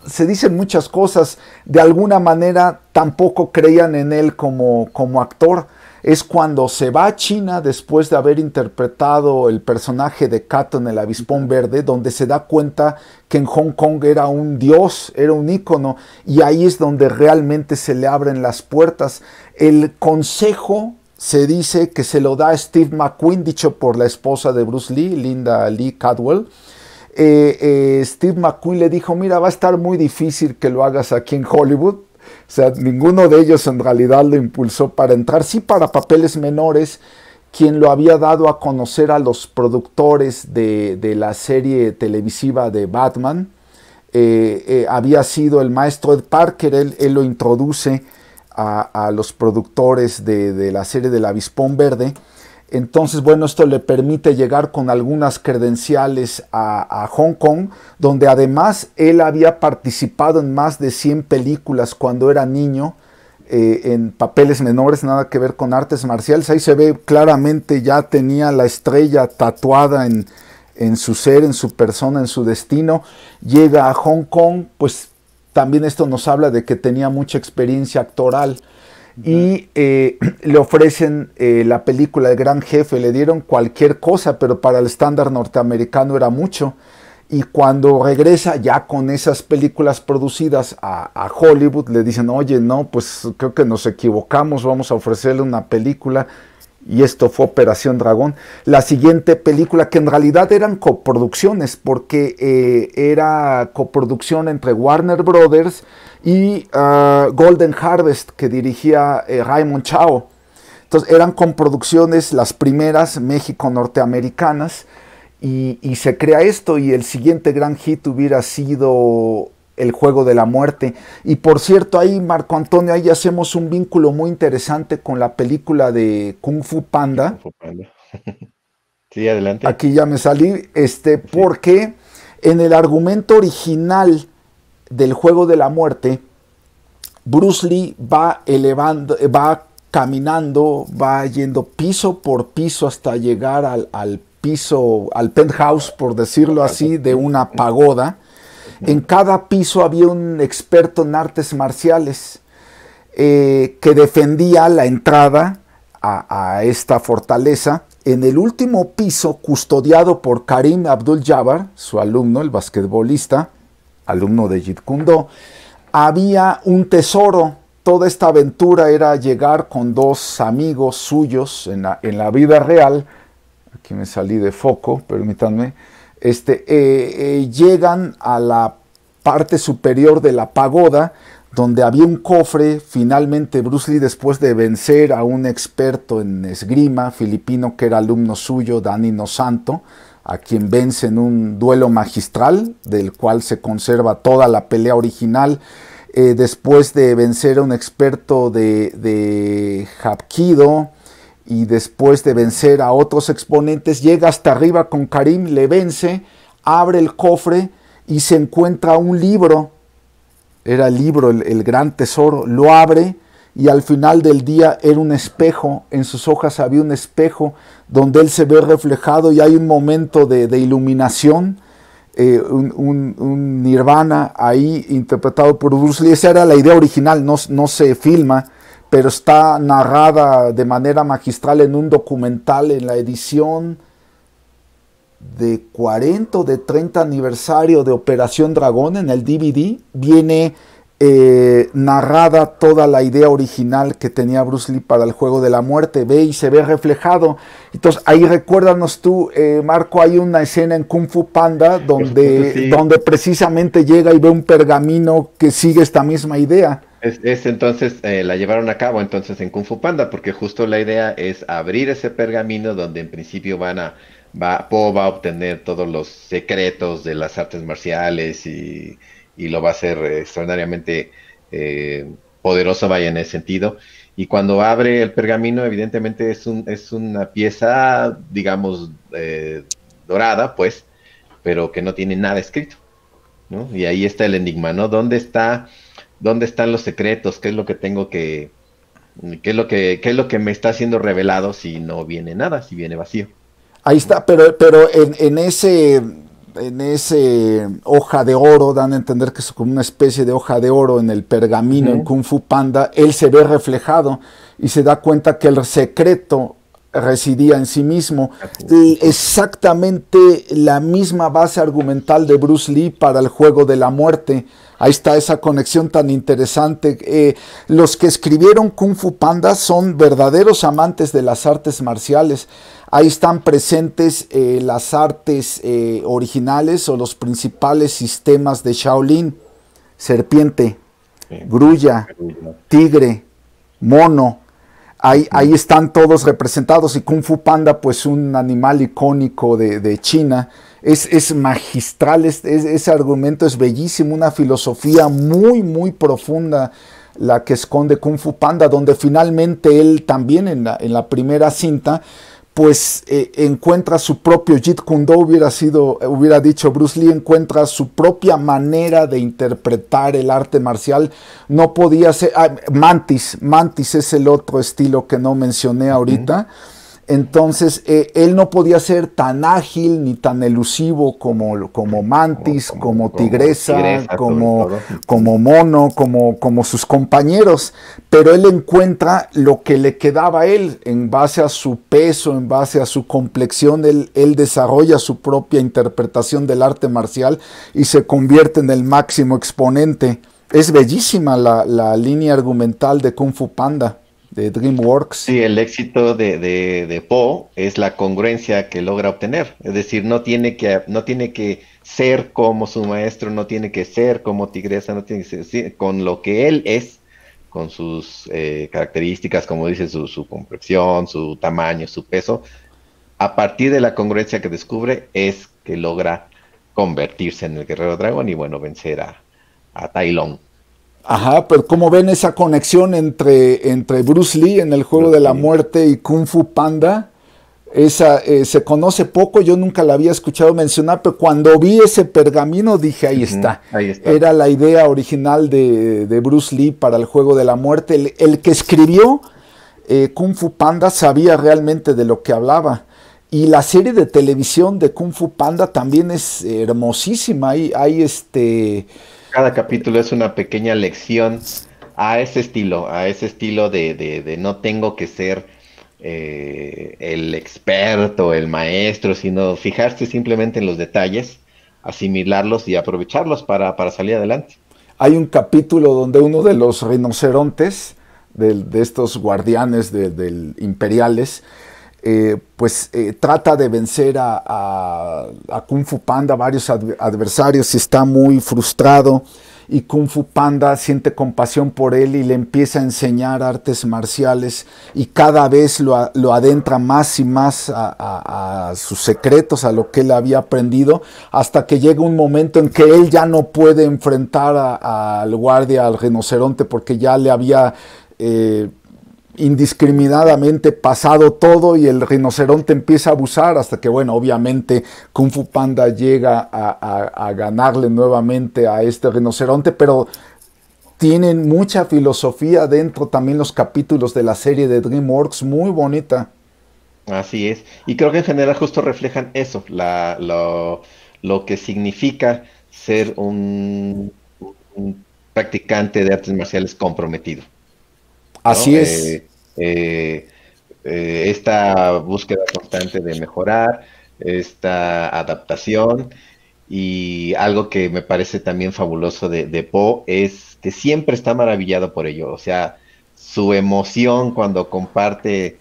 se dicen muchas cosas, de alguna manera tampoco creían en él como actor. Es cuando se va a China después de haber interpretado el personaje de Kato en El Avispón Verde, donde se da cuenta que en Hong Kong era un dios, era un ícono, y ahí es donde realmente se le abren las puertas. El consejo se dice que se lo da a Steve McQueen, dicho por la esposa de Bruce Lee, Linda Lee Cadwell. Steve McQueen le dijo, mira, va a estar muy difícil que lo hagas aquí en Hollywood. O sea, ninguno de ellos en realidad lo impulsó para entrar, sí para papeles menores. Quien lo había dado a conocer a los productores de la serie televisiva de Batman había sido el maestro Ed Parker. Él lo introduce a los productores de la serie del Avispón Verde. Entonces, bueno, esto le permite llegar con algunas credenciales a Hong Kong, donde además él había participado en más de 100 películas cuando era niño, en papeles menores, nada que ver con artes marciales. Ahí se ve claramente, ya tenía la estrella tatuada en su ser, en su persona, en su destino. Llega a Hong Kong, pues también esto nos habla de que tenía mucha experiencia actoral. Y le ofrecen la película El Gran Jefe, le dieron cualquier cosa, pero para el estándar norteamericano era mucho. Y cuando regresa ya con esas películas producidas a Hollywood, le dicen, oye, no, pues creo que nos equivocamos, vamos a ofrecerle una película. Y esto fue Operación Dragón. La siguiente película, que en realidad eran coproducciones, porque era coproducción entre Warner Brothers y Golden Harvest, que dirigía Raymond Chow. Entonces eran coproducciones las primeras México-norteamericanas, y se crea esto, y el siguiente gran hit hubiera sido El Juego de la Muerte. Y por cierto, ahí, Marco Antonio, ahí hacemos un vínculo muy interesante con la película de Kung Fu Panda. Kung Fu Panda. Sí, adelante. Aquí ya me salí, porque en el argumento original del Juego de la Muerte, Bruce Lee va caminando, va yendo piso por piso hasta llegar al piso, al penthouse, por decirlo así, de una pagoda. En cada piso había un experto en artes marciales que defendía la entrada a esta fortaleza. En el último piso, custodiado por Karim Abdul-Jabbar, su alumno, el basquetbolista, alumno de Jeet Kune Do, había un tesoro. Toda esta aventura era llegar con dos amigos suyos en la vida real. Aquí me salí de foco, permítanme. Llegan a la parte superior de la pagoda, donde había un cofre. Finalmente Bruce Lee, después de vencer a un experto en esgrima filipino que era alumno suyo, Danny Nosanto, a quien vence en un duelo magistral, del cual se conserva toda la pelea original, después de vencer a un experto de Hapkido, y después de vencer a otros exponentes, llega hasta arriba con Karim, le vence, abre el cofre y se encuentra un libro era el libro, el gran tesoro. Lo abre y al final del día era un espejo, en sus hojas había un espejo donde él se ve reflejado y hay un momento de iluminación, un nirvana ahí interpretado por Bruce Lee. Esa era la idea original, no se filma, pero está narrada de manera magistral en un documental, en la edición de 40 o de 30 aniversario de Operación Dragón. En el DVD viene narrada toda la idea original que tenía Bruce Lee para el juego de la muerte. Ve y se ve reflejado. Entonces ahí recuérdanos tú, Marco, hay una escena en Kung Fu Panda donde precisamente llega y ve un pergamino que sigue esta misma idea. Entonces la llevaron a cabo entonces en Kung Fu Panda, porque justo la idea es abrir ese pergamino donde en principio Po va a obtener todos los secretos de las artes marciales y lo va a hacer extraordinariamente poderoso, vaya, en ese sentido. Y cuando abre el pergamino, evidentemente es una pieza, digamos, dorada, pues, pero que no tiene nada escrito, ¿no? Y ahí está el enigma, ¿no? ¿Dónde están los secretos? ¿Qué es lo que tengo que... ¿Qué es lo que me está siendo revelado si no viene nada, si viene vacío? Ahí está, pero en ese hoja de oro, dan a entender que es como una especie de hoja de oro en el pergamino en Kung Fu Panda, él se ve reflejado y se da cuenta que el secreto residía en sí mismo. Exactamente la misma base argumental de Bruce Lee para el juego de la muerte. Ahí está esa conexión tan interesante. Los que escribieron Kung Fu Panda son verdaderos amantes de las artes marciales. Ahí están presentes las artes originales o los principales sistemas de Shaolin: serpiente, grulla, tigre, mono. Ahí están todos representados, y Kung Fu Panda, pues un animal icónico de China. Es magistral, ese argumento es bellísimo, una filosofía muy, muy profunda la que esconde Kung Fu Panda, donde finalmente él también en la primera cinta, pues encuentra su propio Jeet Kune Do, hubiera dicho Bruce Lee, encuentra su propia manera de interpretar el arte marcial. No podía ser... Mantis es el otro estilo que no mencioné ahorita. Entonces, él no podía ser tan ágil ni tan elusivo como Mantis, como Tigresa, como Mono, como sus compañeros, pero él encuentra lo que le quedaba a él en base a su peso, en base a su complexión. Él desarrolla su propia interpretación del arte marcial y se convierte en el máximo exponente. Es bellísima la línea argumental de Kung Fu Panda, de DreamWorks. Sí, el éxito de Po es la congruencia que logra obtener. Es decir, no tiene que ser como su maestro, no tiene que ser como Tigresa, no tiene que ser, sí, con lo que él es, con sus características, como dice, su complexión, su tamaño, su peso. A partir de la congruencia que descubre es que logra convertirse en el Guerrero Dragón y, bueno, vencer a Tai Lung. Ajá, pero ¿cómo ven esa conexión entre Bruce Lee en el juego de la muerte y Kung Fu Panda? Esa se conoce poco, yo nunca la había escuchado mencionar, pero cuando vi ese pergamino dije, ahí está. Era la idea original de Bruce Lee para el juego de la muerte. El que escribió Kung Fu Panda sabía realmente de lo que hablaba. Y la serie de televisión de Kung Fu Panda también es hermosísima. Cada capítulo es una pequeña lección a ese estilo de no tengo que ser el experto, el maestro, sino fijarse simplemente en los detalles, asimilarlos y aprovecharlos para salir adelante. Hay un capítulo donde uno de los rinocerontes, de estos guardianes del imperiales, trata de vencer a Kung Fu Panda, varios adversarios, y está muy frustrado, y Kung Fu Panda siente compasión por él y le empieza a enseñar artes marciales, y cada vez lo adentra más y más a sus secretos, a lo que él había aprendido, hasta que llega un momento en que él ya no puede enfrentar al guardia, al rinoceronte, porque ya le había indiscriminadamente pasado todo, y el rinoceronte empieza a abusar, hasta que, bueno, obviamente Kung Fu Panda llega a ganarle nuevamente a este rinoceronte, pero tienen mucha filosofía dentro, también los capítulos de la serie de DreamWorks, muy bonita. Así es. Y creo que en general justo reflejan eso, lo que significa ser un practicante de artes marciales comprometido, ¿no? Así es. Eh, Esta búsqueda constante de mejorar, esta adaptación y algo que me parece también fabuloso de Po es que siempre está maravillado por ello. O sea, su emoción cuando comparte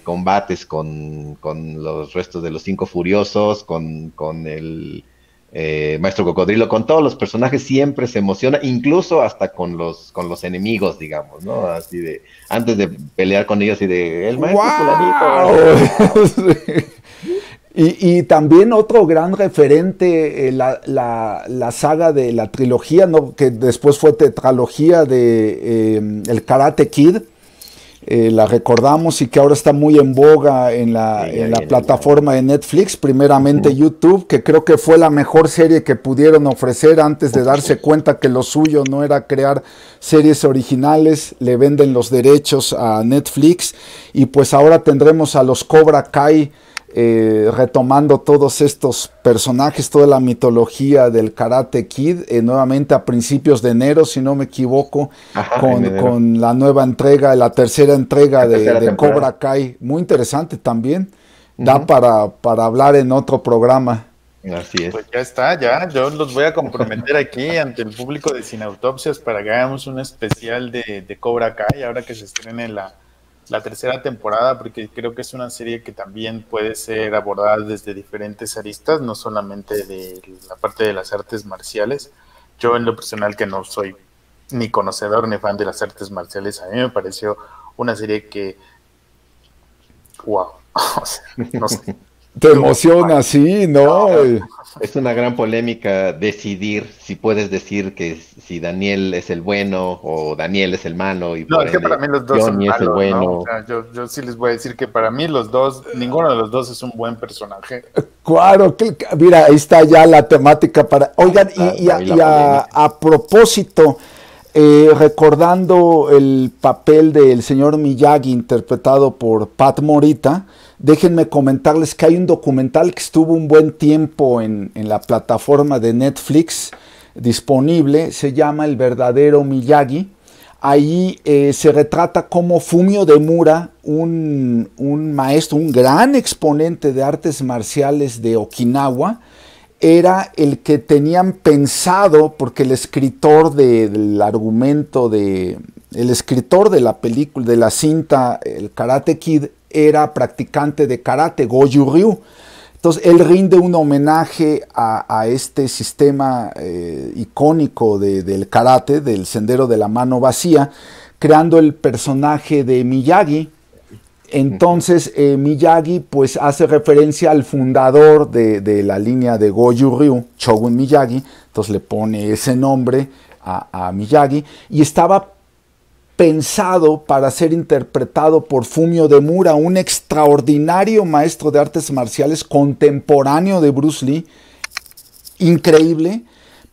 combates con los restos de los Cinco Furiosos, con el Maestro Cocodrilo, con todos los personajes siempre se emociona, incluso hasta con los enemigos, digamos, ¿no? Así de, antes de pelear con ellos y de, el Maestro Fulanito. ¡Wow! Y también otro gran referente, la saga de la trilogía, ¿no? Que después fue tetralogía de el Karate Kid, la recordamos y que ahora está muy en boga en la plataforma de Netflix, primeramente YouTube, que creo que fue la mejor serie que pudieron ofrecer antes de darse cuenta que lo suyo no era crear series originales, le venden los derechos a Netflix y pues ahora tendremos a los Cobra Kai, retomando todos estos personajes, toda la mitología del Karate Kid, nuevamente a principios de enero, si no me equivoco, Ajá, con la nueva entrega, la tercera entrega de Cobra Kai, muy interesante también, da para hablar en otro programa. Así es. Pues ya está, ya, yo los voy a comprometer aquí ante el público de Sin Autopsias para que hagamos un especial de Cobra Kai, ahora que se estrene la tercera temporada, porque creo que es una serie que también puede ser abordada desde diferentes aristas, no solamente de la parte de las artes marciales. Yo en lo personal que no soy ni conocedor ni fan de las artes marciales, a mí me pareció una serie que, wow, o sea, no sé. Te emociona, sí, ¿no? Es una gran polémica decidir si puedes decir que si Daniel es el bueno o Daniel es el malo y No, por es que ende para mí los dos son Johnny es el malos, ¿no? bueno. O sea, yo sí les voy a decir que para mí los dos, ninguno de los dos es un buen personaje. Claro, mira, ahí está ya la temática para... Oigan, a propósito, recordando el papel del señor Miyagi interpretado por Pat Morita, déjenme comentarles que hay un documental que estuvo un buen tiempo en la plataforma de Netflix disponible, se llama El verdadero Miyagi. Ahí se retrata cómo Fumio Demura, un maestro, un gran exponente de artes marciales de Okinawa, era el que tenían pensado, porque el escritor del argumento, el escritor de la película, de la cinta, el Karate Kid, era practicante de karate, Goju Ryu. Entonces él rinde un homenaje a este sistema icónico del karate, del sendero de la mano vacía, creando el personaje de Miyagi. Entonces Miyagi pues hace referencia al fundador de la línea de Goju Ryu, Shogun Miyagi, entonces le pone ese nombre a Miyagi y estaba pensado para ser interpretado por Fumio Demura, un extraordinario maestro de artes marciales contemporáneo de Bruce Lee, increíble,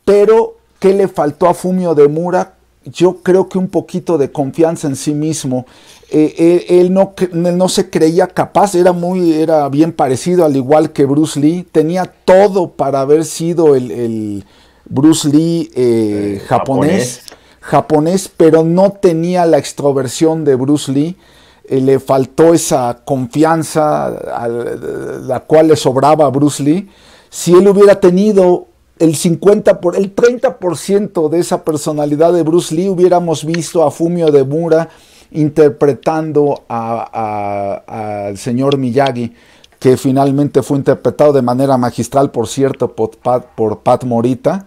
pero ¿qué le faltó a Fumio Demura? Yo creo que un poquito de confianza en sí mismo. Él no se creía capaz, era bien parecido, al igual que Bruce Lee, tenía todo para haber sido el Bruce Lee japonés, pero no tenía la extroversión de Bruce Lee, le faltó esa confianza a la cual le sobraba a Bruce Lee. Si él hubiera tenido el 30% de esa personalidad de Bruce Lee, hubiéramos visto a Fumio Demura interpretando al señor Miyagi, que finalmente fue interpretado de manera magistral, por cierto, por Pat Morita.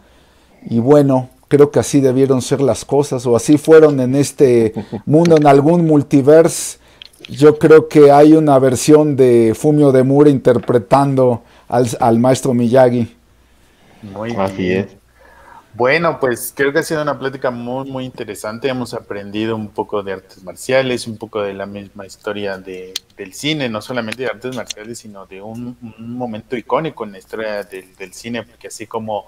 Y bueno, creo que así debieron ser las cosas, o así fueron en este mundo, en algún multiverse. Yo creo que hay una versión de Fumio Demura interpretando al maestro Miyagi. Muy Así bien. es. Bueno, pues creo que ha sido una plática muy, muy interesante. Hemos aprendido un poco de artes marciales, un poco de la misma historia del cine, no solamente de artes marciales, sino de un momento icónico en la historia del cine, porque así como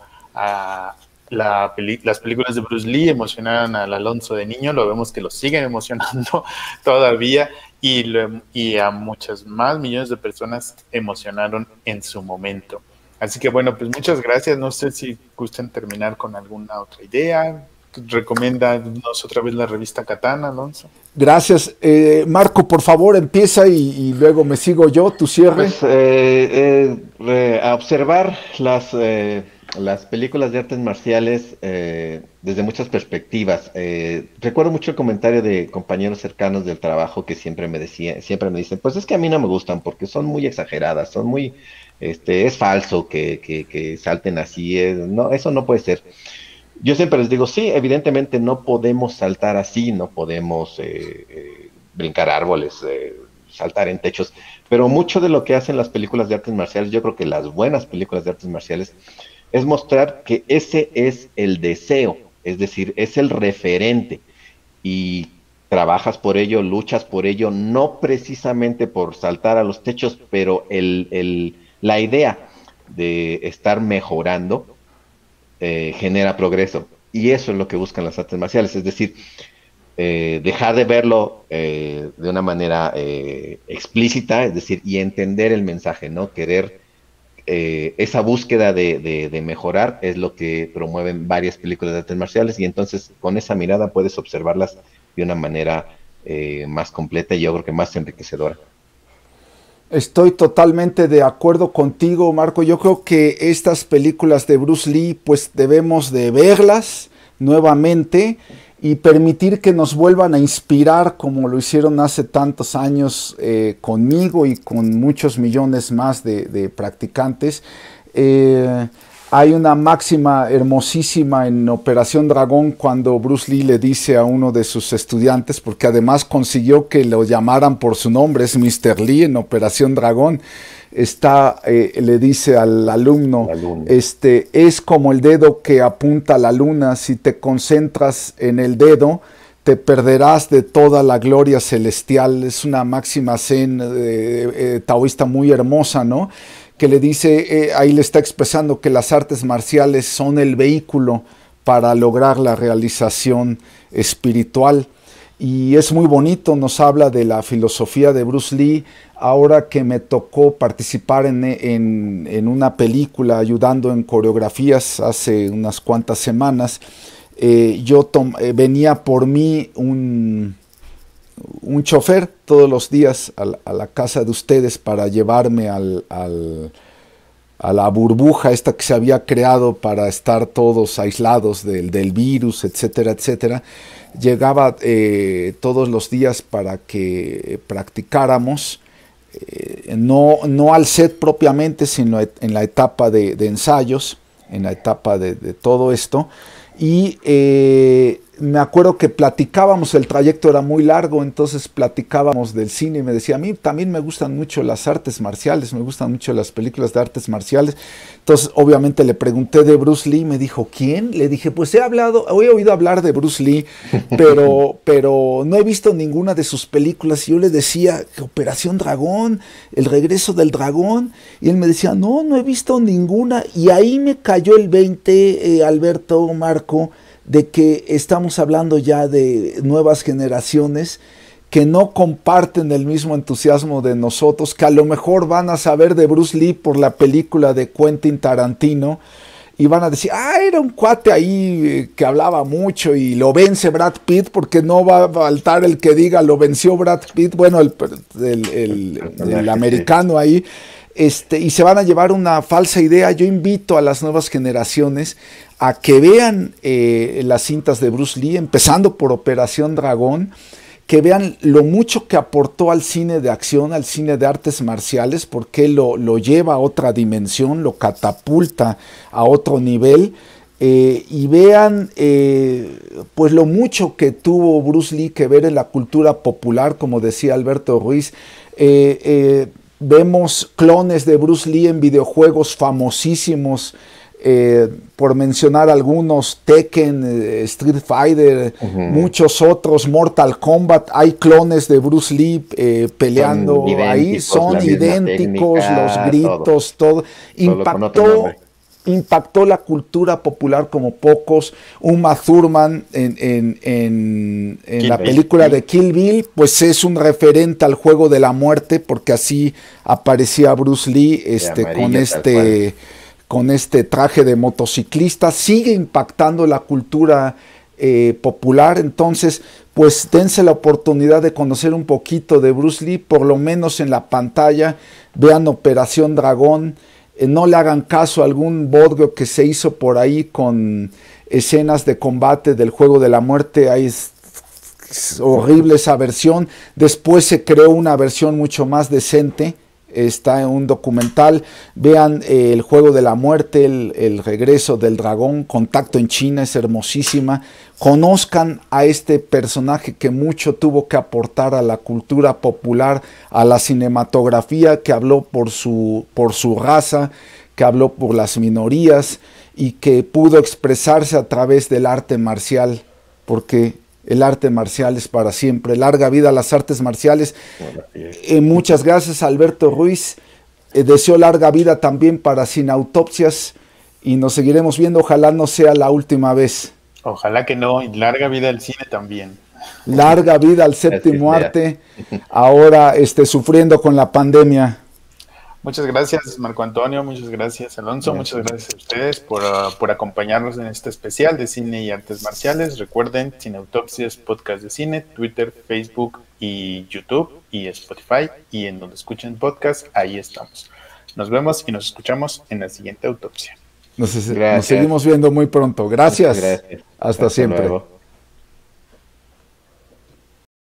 las películas de Bruce Lee emocionaron al Alonso de niño, lo vemos que lo siguen emocionando todavía y a muchas más millones de personas emocionaron en su momento. Así que bueno, pues muchas gracias. No sé si gustan terminar con alguna otra idea. Recomiéndanos otra vez la revista Katana, Alonso. Gracias. Marco, por favor, empieza y luego me sigo yo, tu cierre. Pues a observar las películas de artes marciales desde muchas perspectivas. Recuerdo mucho el comentario de compañeros cercanos del trabajo que siempre me dicen, pues es que a mí no me gustan porque son muy exageradas, son muy, es falso que salten así, no, eso no puede ser. Yo siempre les digo, sí, evidentemente no podemos saltar así, no podemos brincar árboles, saltar en techos, pero mucho de lo que hacen las películas de artes marciales, yo creo que las buenas películas de artes marciales, es mostrar que ese es el deseo, es decir, es el referente y trabajas por ello, luchas por ello, no precisamente por saltar a los techos, pero la idea de estar mejorando genera progreso. Y eso es lo que buscan las artes marciales, es decir, dejar de verlo de una manera explícita, es decir, y entender el mensaje, ¿no? Querer, esa búsqueda de mejorar es lo que promueven varias películas de artes marciales y entonces con esa mirada puedes observarlas de una manera más completa y yo creo que más enriquecedora. Estoy totalmente de acuerdo contigo, Marco. Yo creo que estas películas de Bruce Lee, pues debemos de verlas nuevamente y permitir que nos vuelvan a inspirar como lo hicieron hace tantos años conmigo y con muchos millones más de practicantes. Hay una máxima hermosísima en Operación Dragón cuando Bruce Lee le dice a uno de sus estudiantes, porque además consiguió que lo llamaran por su nombre, es Mr. Lee en Operación Dragón, le dice al alumno, es como el dedo que apunta a la luna, si te concentras en el dedo, te perderás de toda la gloria celestial. Es una máxima zen taoísta muy hermosa, ¿no? Que le dice, ahí le está expresando que las artes marciales son el vehículo para lograr la realización espiritual. Y es muy bonito, nos habla de la filosofía de Bruce Lee. Ahora que me tocó participar en una película ayudando en coreografías hace unas cuantas semanas, venía por mí un chofer todos los días a la casa de ustedes para llevarme a la burbuja esta que se había creado para estar todos aislados del virus, etcétera, etcétera. Llegaba todos los días para que practicáramos, no al set propiamente, sino en la etapa de ensayos, en la etapa de todo esto. Y me acuerdo que platicábamos, el trayecto era muy largo, entonces platicábamos del cine y me decía, a mí también me gustan mucho las artes marciales, me gustan mucho las películas de artes marciales. Entonces obviamente le pregunté de Bruce Lee, me dijo, ¿quién? Le dije, pues he oído hablar de Bruce Lee, pero no he visto ninguna de sus películas. Y yo le decía, Operación Dragón, El Regreso del Dragón, y él me decía, no he visto ninguna. Y ahí me cayó el 20, Alberto, Marco, de que estamos hablando ya de nuevas generaciones que no comparten el mismo entusiasmo de nosotros, que a lo mejor van a saber de Bruce Lee por la película de Quentin Tarantino y van a decir, era un cuate ahí que hablaba mucho y lo vence Brad Pitt, porque no va a faltar el que diga lo venció Brad Pitt, bueno, el americano ahí. Y se van a llevar una falsa idea. Yo invito a las nuevas generaciones a que vean las cintas de Bruce Lee, empezando por Operación Dragón, que vean lo mucho que aportó al cine de acción, al cine de artes marciales, porque lo lleva a otra dimensión, lo catapulta a otro nivel, y vean pues lo mucho que tuvo Bruce Lee que ver en la cultura popular, como decía Alberto Ruiz. Vemos clones de Bruce Lee en videojuegos famosísimos, por mencionar algunos, Tekken, Street Fighter, muchos otros, Mortal Kombat. Hay clones de Bruce Lee peleando ahí, son idénticos, los gritos, todo. impactó la cultura popular como pocos. Uma Thurman en la película de Kill Bill, pues es un referente al juego de la muerte, porque así aparecía Bruce Lee con este traje de motociclista. Sigue impactando la cultura popular. Entonces, pues dense la oportunidad de conocer un poquito de Bruce Lee, por lo menos en la pantalla. Vean Operación Dragón. No le hagan caso a algún bodrio que se hizo por ahí con escenas de combate del juego de la muerte. Ahí es horrible esa versión. Después se creó una versión mucho más decente. Está en un documental. Vean el juego de la muerte, el regreso del dragón. Contacto en China, es hermosísima. Conozcan a este personaje que mucho tuvo que aportar a la cultura popular, a la cinematografía, que habló por su raza, que habló por las minorías y que pudo expresarse a través del arte marcial, porque el arte marcial es para siempre. Larga vida a las artes marciales. Muchas gracias, Alberto Ruiz. Deseo larga vida también para Sin Autopsias y nos seguiremos viendo. Ojalá no sea la última vez. Ojalá que no, y larga vida al cine también. Larga vida al séptimo arte, ahora sufriendo con la pandemia. Muchas gracias, Marco Antonio, muchas gracias, Alonso, muchas gracias a ustedes por acompañarnos en este especial de cine y artes marciales. Recuerden, Sin Autopsias, podcast de cine, Twitter, Facebook y YouTube y Spotify, y en donde escuchen podcast, ahí estamos. Nos vemos y nos escuchamos en la siguiente autopsia. Nos seguimos viendo muy pronto. Gracias. Hasta siempre. Luego.